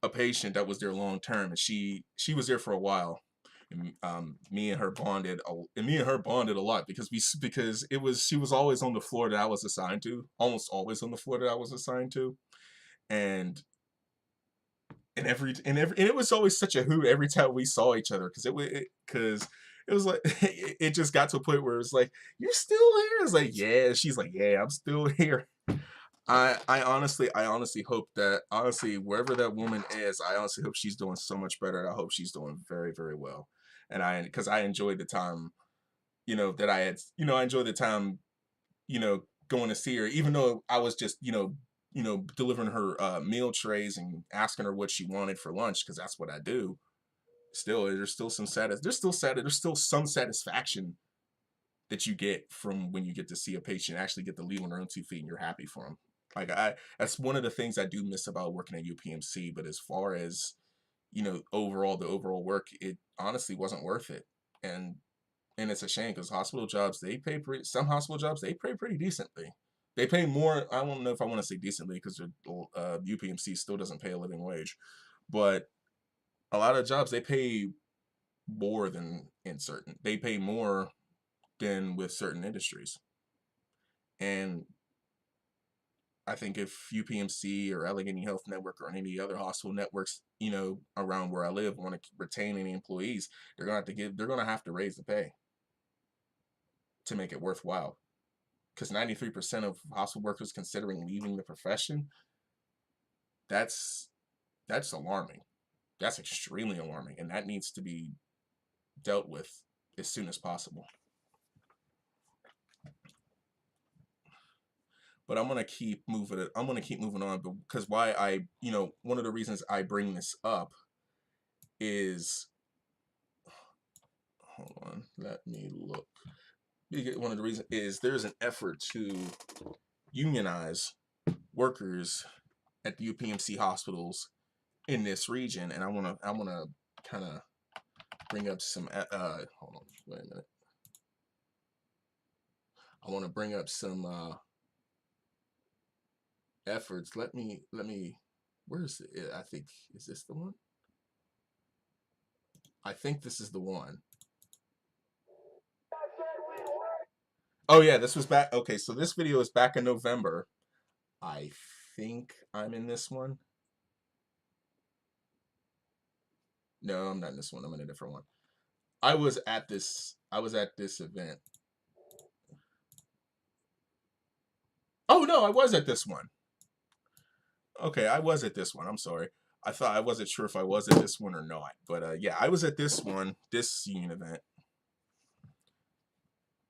a patient that was there long term, and she was there for a while, And, me and her bonded a lot because she was always on the floor that I was assigned to, almost always on the floor that I was assigned to, and and it was always such a hoot every time we saw each other because it was like it just got to a point where it was like, you're still here. It's like, yeah. She's like, yeah, I'm still here. I honestly hope that, honestly, wherever that woman is, I honestly hope she's doing so much better. I hope she's doing very, very well. And because I enjoyed the time, that I had, I enjoyed the time, going to see her, even though I was just, delivering her meal trays and asking her what she wanted for lunch, because that's what I do. Still, there's still some some satisfaction that you get from when you get to see a patient actually get to leave on their own 2 feet and you're happy for them. Like, that's one of the things I do miss about working at UPMC. But as far as, the overall work, it honestly wasn't worth it. And it's a shame because some hospital jobs, they pay pretty decently. They pay more. I don't know if I want to say decently because UPMC still doesn't pay a living wage, but a lot of jobs, they pay more they pay more than with certain industries. And I think if UPMC or Allegheny Health Network or any other hospital networks, around where I live, want to retain any employees, they're gonna have to raise the pay to make it worthwhile. Because 93% of hospital workers considering leaving the profession, that's alarming. That's extremely alarming, and that needs to be dealt with as soon as possible. But I'm gonna keep moving on, because why one of the reasons I bring this up is, hold on, let me look. One of the reasons is there's an effort to unionize workers at the UPMC hospitals in this region, and I wanna kind of bring up some hold on, wait a minute. I want to bring up some efforts. Let me where's it? I think, is this the one? I think this is the one. Oh yeah, this was back. Okay, so this video is back in November. I think I'm in this one. No, I'm not in this one. I'm in a different one. I was at this event. Oh no, I was at this one. Okay, I was at this one. I'm sorry. I wasn't sure if I was at this one or not. But yeah, I was at this union event.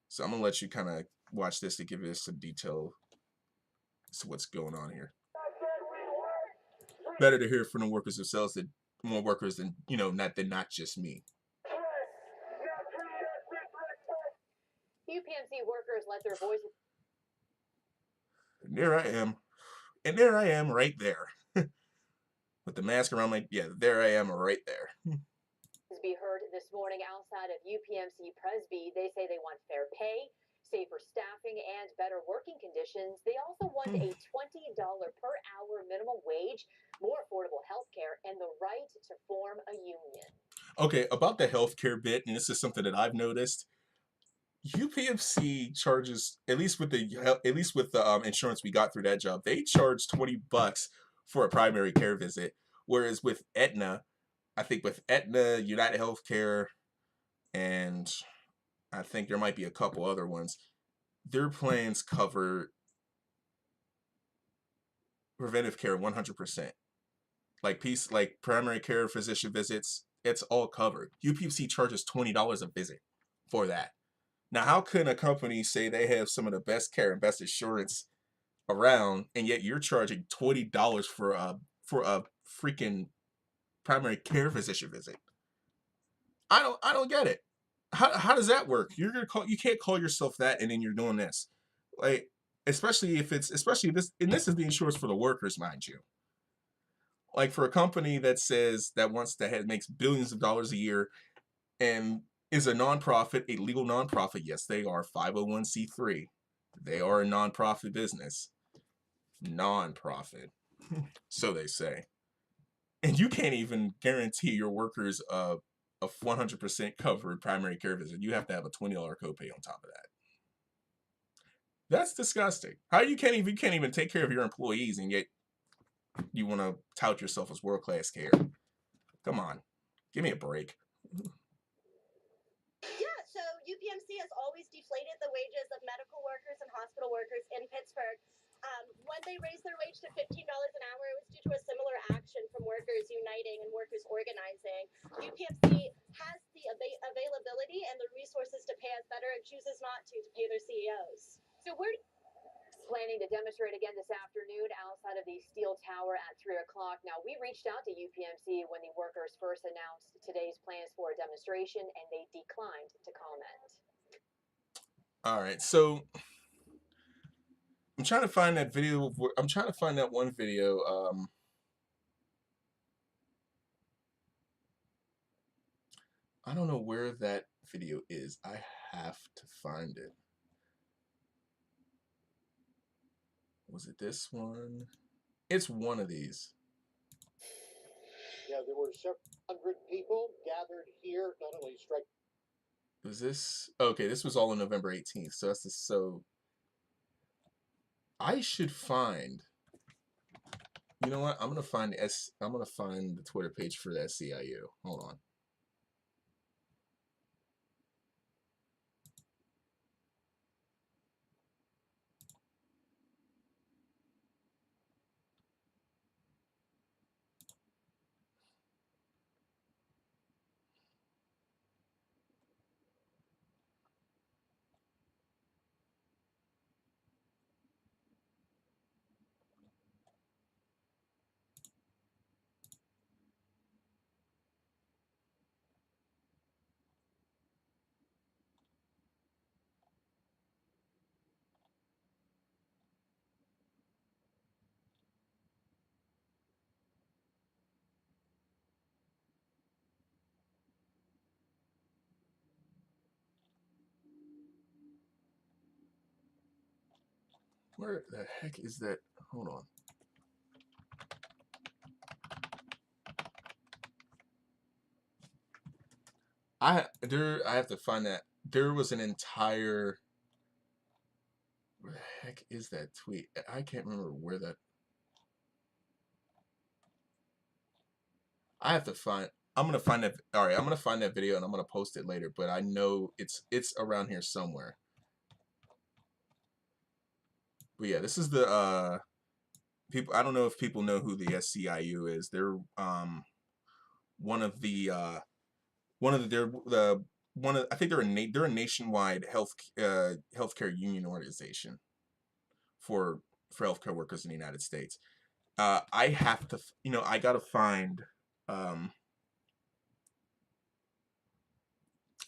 So I'm gonna let you kind of watch this to give you some detail as to what's going on here. Better to hear from the workers themselves, that more workers than not just me. UPMC workers let their voices. And there I am right there. With the mask around my, yeah, there I am right there. Be heard this morning outside of UPMC Presby. They say they want fair pay, safer staffing, and better working conditions. They also want a $20 per hour minimum wage, more affordable health care, and the right to form a union. Okay, about the healthcare bit, and this is something that I've noticed. UPMC charges, at least with the insurance we got through that job, they charge $20 for a primary care visit, whereas with Aetna, I think with Aetna, United Healthcare, and I think there might be a couple other ones, their plans cover preventive care 100%. Like primary care physician visits, it's all covered. UPMC charges $20 a visit for that. Now, how can a company say they have some of the best care and best insurance around, and yet you're charging $20 for a freaking primary care physician visit? I don't get it. How does that work? You can't call yourself that and then you're doing this. Like, especially this is the insurance for the workers, mind you. Like, for a company that says that makes billions of dollars a year and is a nonprofit, a legal nonprofit. Yes, they are 501c3. They are a nonprofit business. Nonprofit. So they say. And you can't even guarantee your workers a 100% covered primary care visit, you have to have a $20 copay on top of that. That's disgusting. How you can't even take care of your employees, and yet you want to tout yourself as world-class care. Come on. Give me a break. Yeah, so UPMC has always deflated the wages of medical workers and hospital workers in Pittsburgh. When they raised their wage to $15 an hour, it was due to a similar action from workers uniting and workers organizing. UPMC has the availability and the resources to pay us better and chooses not to pay their CEOs. So we're planning to demonstrate again this afternoon outside of the Steel Tower at 3 o'clock. Now, we reached out to UPMC when the workers first announced today's plans for a demonstration, and they declined to comment. All right, so I'm trying to find that video. I'm trying to find that one video. I don't know where that video is. I have to find it. Was it this one? It's one of these. Yeah, there were several hundred people gathered here, not only strike. Was this? Okay, this was all on November 18th. So that's so. I should find. You know what? I'm gonna find the Twitter page for the SEIU. Hold on. Where the heck is that? Hold on. I have to find that. There was an entire. Where the heck is that tweet? I can't remember where that. I have to find. I'm gonna find that. All right, I'm gonna find that video and I'm gonna post it later. But I know it's around here somewhere. But yeah, this is the people. I don't know if people know who the SEIU is. They're I think they're a nationwide healthcare union organization for healthcare workers in the United States. I have to, I gotta find. I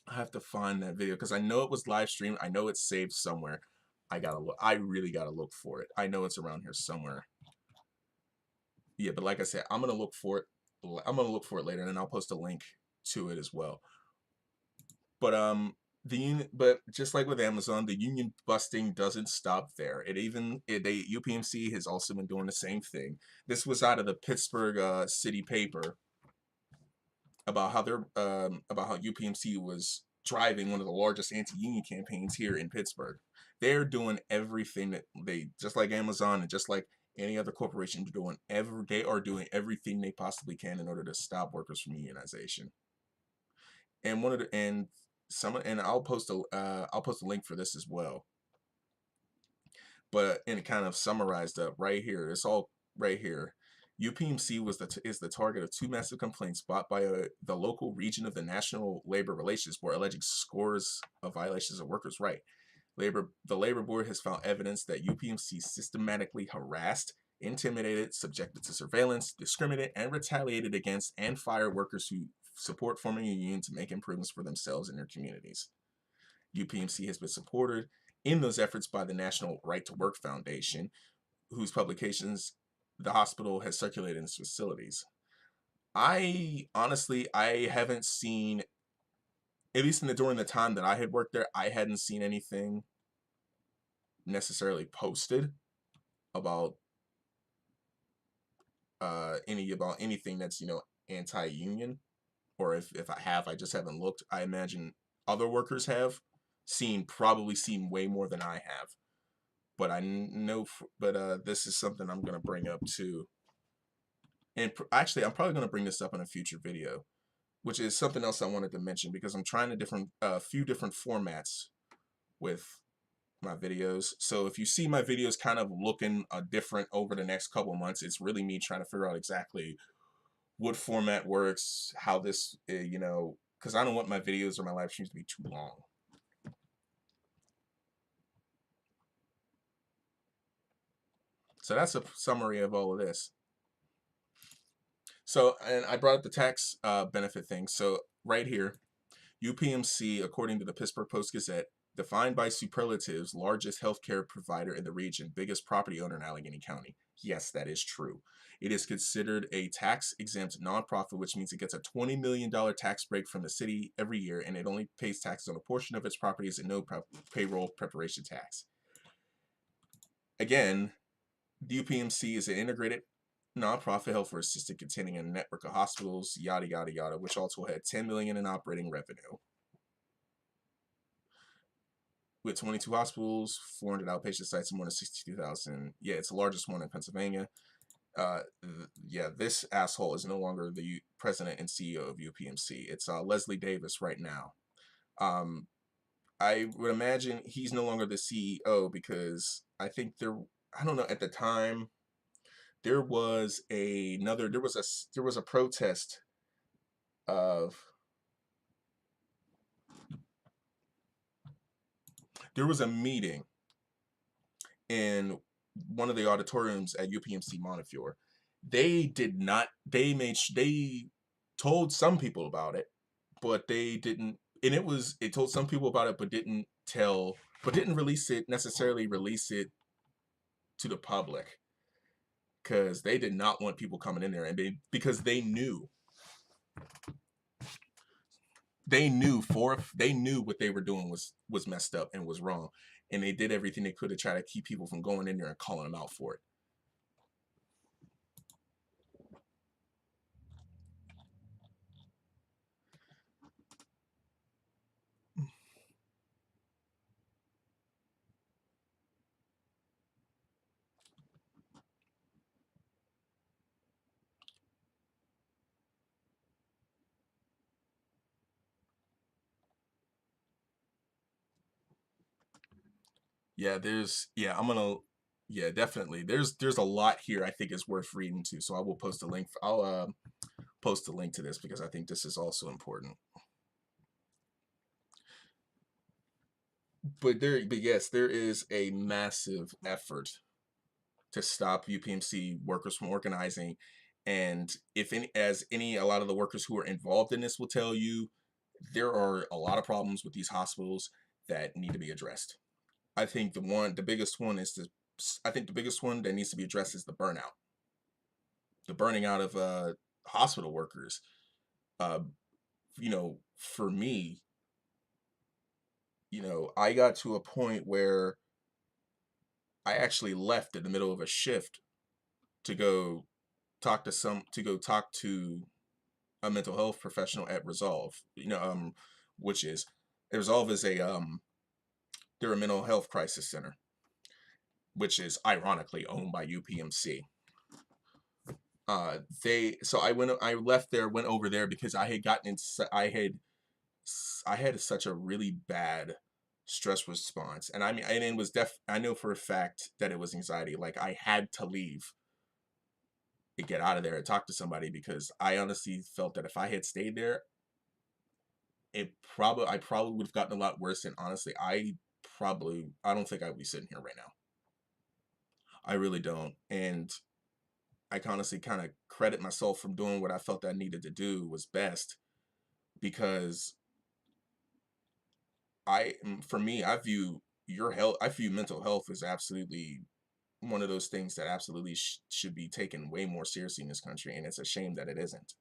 have to find that video because I know it was live streamed. I know it's saved somewhere. I really gotta look for it. I know it's around here somewhere. Yeah, but like I said, I'm gonna look for it. I'm gonna look for it later, and then I'll post a link to it as well. But but just like with Amazon, the union busting doesn't stop there. UPMC has also been doing the same thing. This was out of the Pittsburgh city paper about how UPMC was driving one of the largest anti-union campaigns here in Pittsburgh. They're doing everything that just like Amazon and just like any other corporation, they are doing everything they possibly can in order to stop workers from unionization. And I'll post a link for this as well. But kind of summarized up right here, it's all right here. UPMC is the target of two massive complaints brought by the local region of the National Labor Relations Board alleging scores of violations of workers' rights. The Labor Board has found evidence that UPMC systematically harassed, intimidated, subjected to surveillance, discriminated, and retaliated against and fired workers who support forming a union to make improvements for themselves and their communities. UPMC has been supported in those efforts by the National Right to Work Foundation, whose publications the hospital has circulated in its facilities. I haven't seen, at least during the time that I had worked there, I hadn't seen anything necessarily posted about anything that's anti-union or if I have, I just haven't looked. I imagine other workers have probably seen way more than I have. But I know, but this is something I'm gonna bring up too. And actually, I'm probably gonna bring this up in a future video, which is something else I wanted to mention because I'm trying a few different formats with my videos. So if you see my videos kind of looking different over the next couple months, it's really me trying to figure out exactly what format works, how this, you know, because I don't want my videos or my live streams to be too long. So that's a summary of all of this. So, and I brought up the tax benefit thing. So right here, UPMC, according to the Pittsburgh Post-Gazette, defined by superlatives, largest healthcare provider in the region, biggest property owner in Allegheny County. Yes, that is true. It is considered a tax-exempt nonprofit, which means it gets a $20 million tax break from the city every year, and it only pays taxes on a portion of its properties and no payroll preparation tax. Again, the UPMC is an integrated nonprofit health system containing a network of hospitals, yada, yada, yada, which also had $10 million in operating revenue. With 22 hospitals, 400 outpatient sites, and more than 62,000. Yeah, it's the largest one in Pennsylvania. Yeah, this asshole is no longer the president and CEO of UPMC. It's Leslie Davis right now. I would imagine he's no longer the CEO because I think I don't know, at the time, there was a protest of, there was a meeting in one of the auditoriums at UPMC Montefiore. They told some people about it, but they didn't, and it told some people about it, but didn't necessarily release it to the public, because they did not want people coming in there, and because they knew what they were doing was messed up and was wrong, and they did everything they could to try to keep people from going in there and calling them out for it. Yeah, definitely. There's a lot here I think is worth reading too. So I will post a link. I'll post a link to this because I think this is also important. But yes, there is a massive effort to stop UPMC workers from organizing. And a lot of the workers who are involved in this will tell you, there are a lot of problems with these hospitals that need to be addressed. I think the biggest one that needs to be addressed is the burnout. The burning out of hospital workers. You know, for me, you know, I got to a point where I actually left in the middle of a shift to go talk to a mental health professional at Resolve. You know, Resolve is they're a mental health crisis center, which is ironically owned by UPMC. I left there, went over there because I had such a really bad stress response, and I know for a fact that it was anxiety. Like, I had to leave and get out of there and talk to somebody, because I honestly felt that if I had stayed there, I probably would have gotten a lot worse. And honestly, I don't think I would be sitting here right now. I really don't. And I honestly kind of credit myself from doing what I felt that I needed to do was best, because for me, I view mental health as absolutely one of those things that absolutely should be taken way more seriously in this country, and it's a shame that it isn't.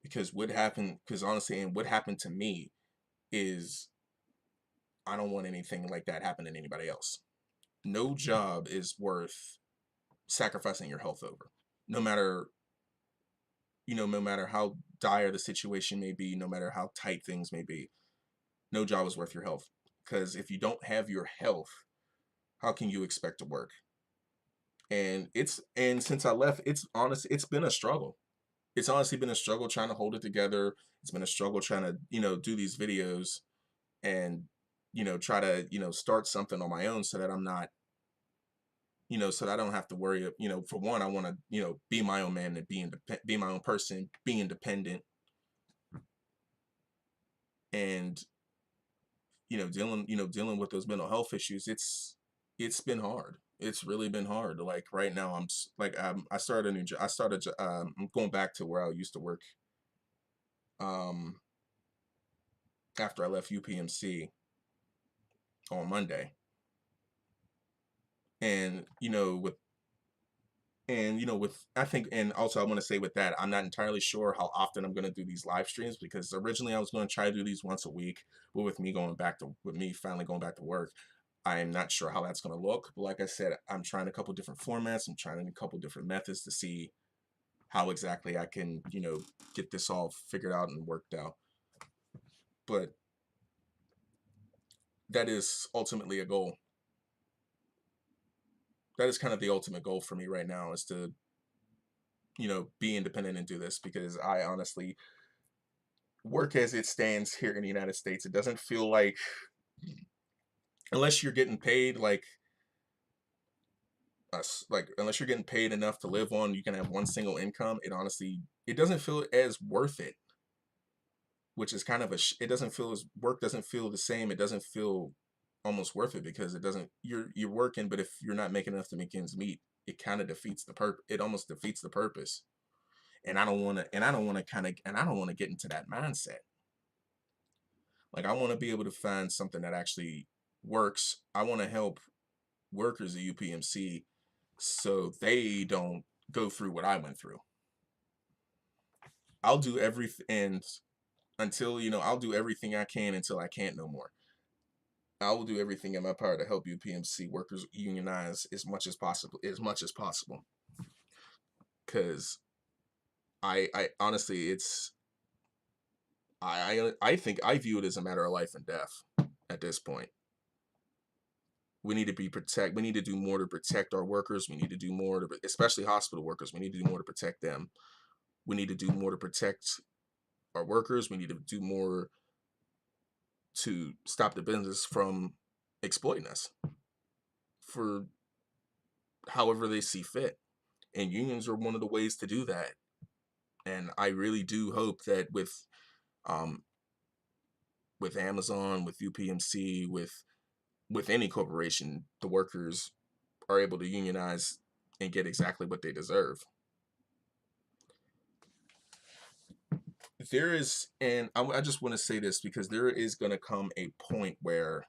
Because what happened to me is, I don't want anything like that happening to anybody else. No job is worth sacrificing your health over, no matter no matter how dire the situation may be, no matter how tight things may be, no job is worth your health. Because if you don't have your health, how can you expect to work? And since I left, it's been a struggle. It's honestly been a struggle trying to hold it together. It's been a struggle trying to, do these videos and, try to, start something on my own so that I'm not, so that I don't have to worry. For one, I want to, be my own man and be my own person, be independent, and, dealing with those mental health issues. It's been hard. It's really been hard. Like right now, I started a new job. I'm going back to where I used to work. After I left UPMC on Monday, and I think, and also I want to say with that, I'm not entirely sure how often I'm going to do these live streams, because originally I was going to try to do these once a week, but with me finally going back to work, I'm not sure how that's going to look. But like I said, I'm trying a couple different formats. I'm trying a couple different methods to see how exactly I can, get this all figured out and worked out. But that is ultimately a goal. That is kind of the ultimate goal for me right now, is to, be independent and do this, because I honestly work as it stands here in the United States. It doesn't feel like, unless you're getting paid like us, like unless you're getting paid enough to live on, you can have one single income. It doesn't feel as worth it, which is kind of it doesn't feel as work doesn't feel the same. It doesn't feel almost worth it, because you're working, but if you're not making enough to make ends meet, it kind of defeats the purpose. It almost defeats the purpose. And I don't want to get into that mindset. Like, I want to be able to find something that actually works. I want to help workers at UPMC so they don't go through what I went through. I'll do everything until, I'll do everything I can until I can't no more. I will do everything in my power to help UPMC workers unionize as much as possible, because I honestly, I think I view it as a matter of life and death at this point. We need to do more to protect our workers. We need to do more especially hospital workers. We need to do more to protect them. We need to do more to protect our workers. We need to do more to stop the business from exploiting us for however they see fit. And unions are one of the ways to do that. And I really do hope that with Amazon, with UPMC, with any corporation, the workers are able to unionize and get exactly what they deserve. There is, and I just want to say this, because there is going to come a point where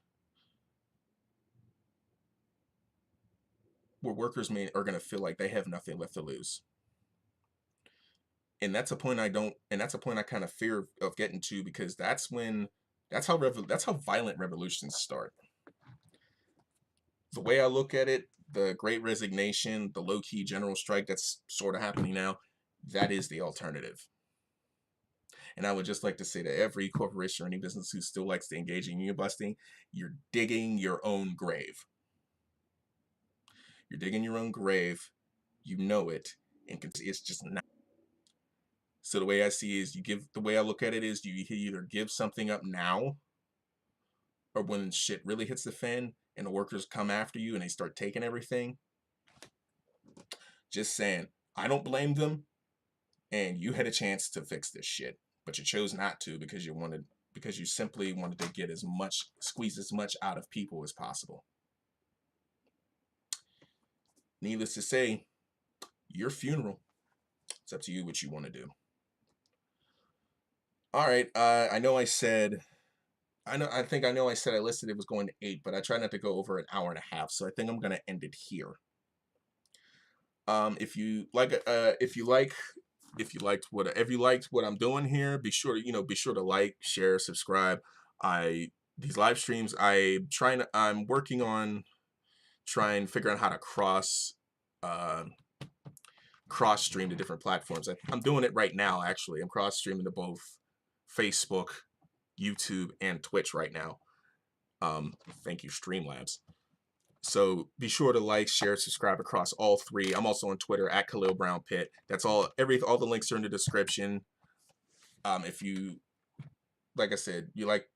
workers are going to feel like they have nothing left to lose. And that's a point I kind of fear of getting to, because that's how violent revolutions start. The way I look at it, the Great Resignation, the low-key general strike that's sort of happening now, that is the alternative. And I would just like to say to every corporation or any business who still likes to engage in union busting, you're digging your own grave. You're digging your own grave. You know it, and it's just not. So the way I see is the way I look at it is you either give something up now, or when shit really hits the fan and the workers come after you and they start taking everything. Just saying, I don't blame them, and you had a chance to fix this shit, but you chose not to, because you simply wanted to squeeze as much out of people as possible. Needless to say, your funeral. It's up to you what you want to do. All right, I think I know I said I listed it was going to 8, but I try not to go over an hour and a half, so I think I'm going to end it here. If you liked what I'm doing here, be sure to like, share, subscribe. These live streams, I'm working on figuring out how to cross cross stream to different platforms. I'm doing it right now, actually. I'm cross streaming to both Facebook, YouTube, and Twitch right now. Thank you, Streamlabs. So be sure to like, share, subscribe across all three. I'm also on Twitter at Khalil Brown Pitt. That's all. All the links are in the description. If you, like I said, you like,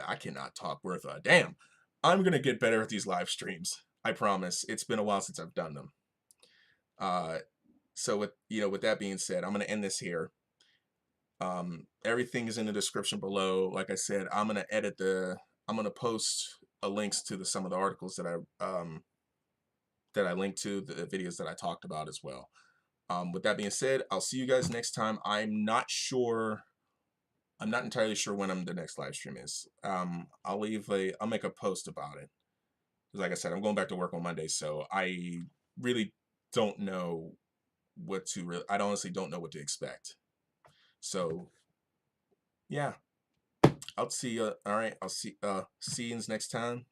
I cannot talk worth a damn. I'm gonna get better at these live streams. I promise. It's been a while since I've done them. So with that being said, I'm gonna end this here. Everything is in the description below. Like I said, I'm gonna post links to some of the articles that I linked to, the videos that I talked about as well. With that being said, I'll see you guys next time. I'm not entirely sure when the next live stream is. I'll make a post about it. Like I said, I'm going back to work on Monday, so I really don't know I honestly don't know what to expect. So yeah, I'll see you. All right, I'll see you next time.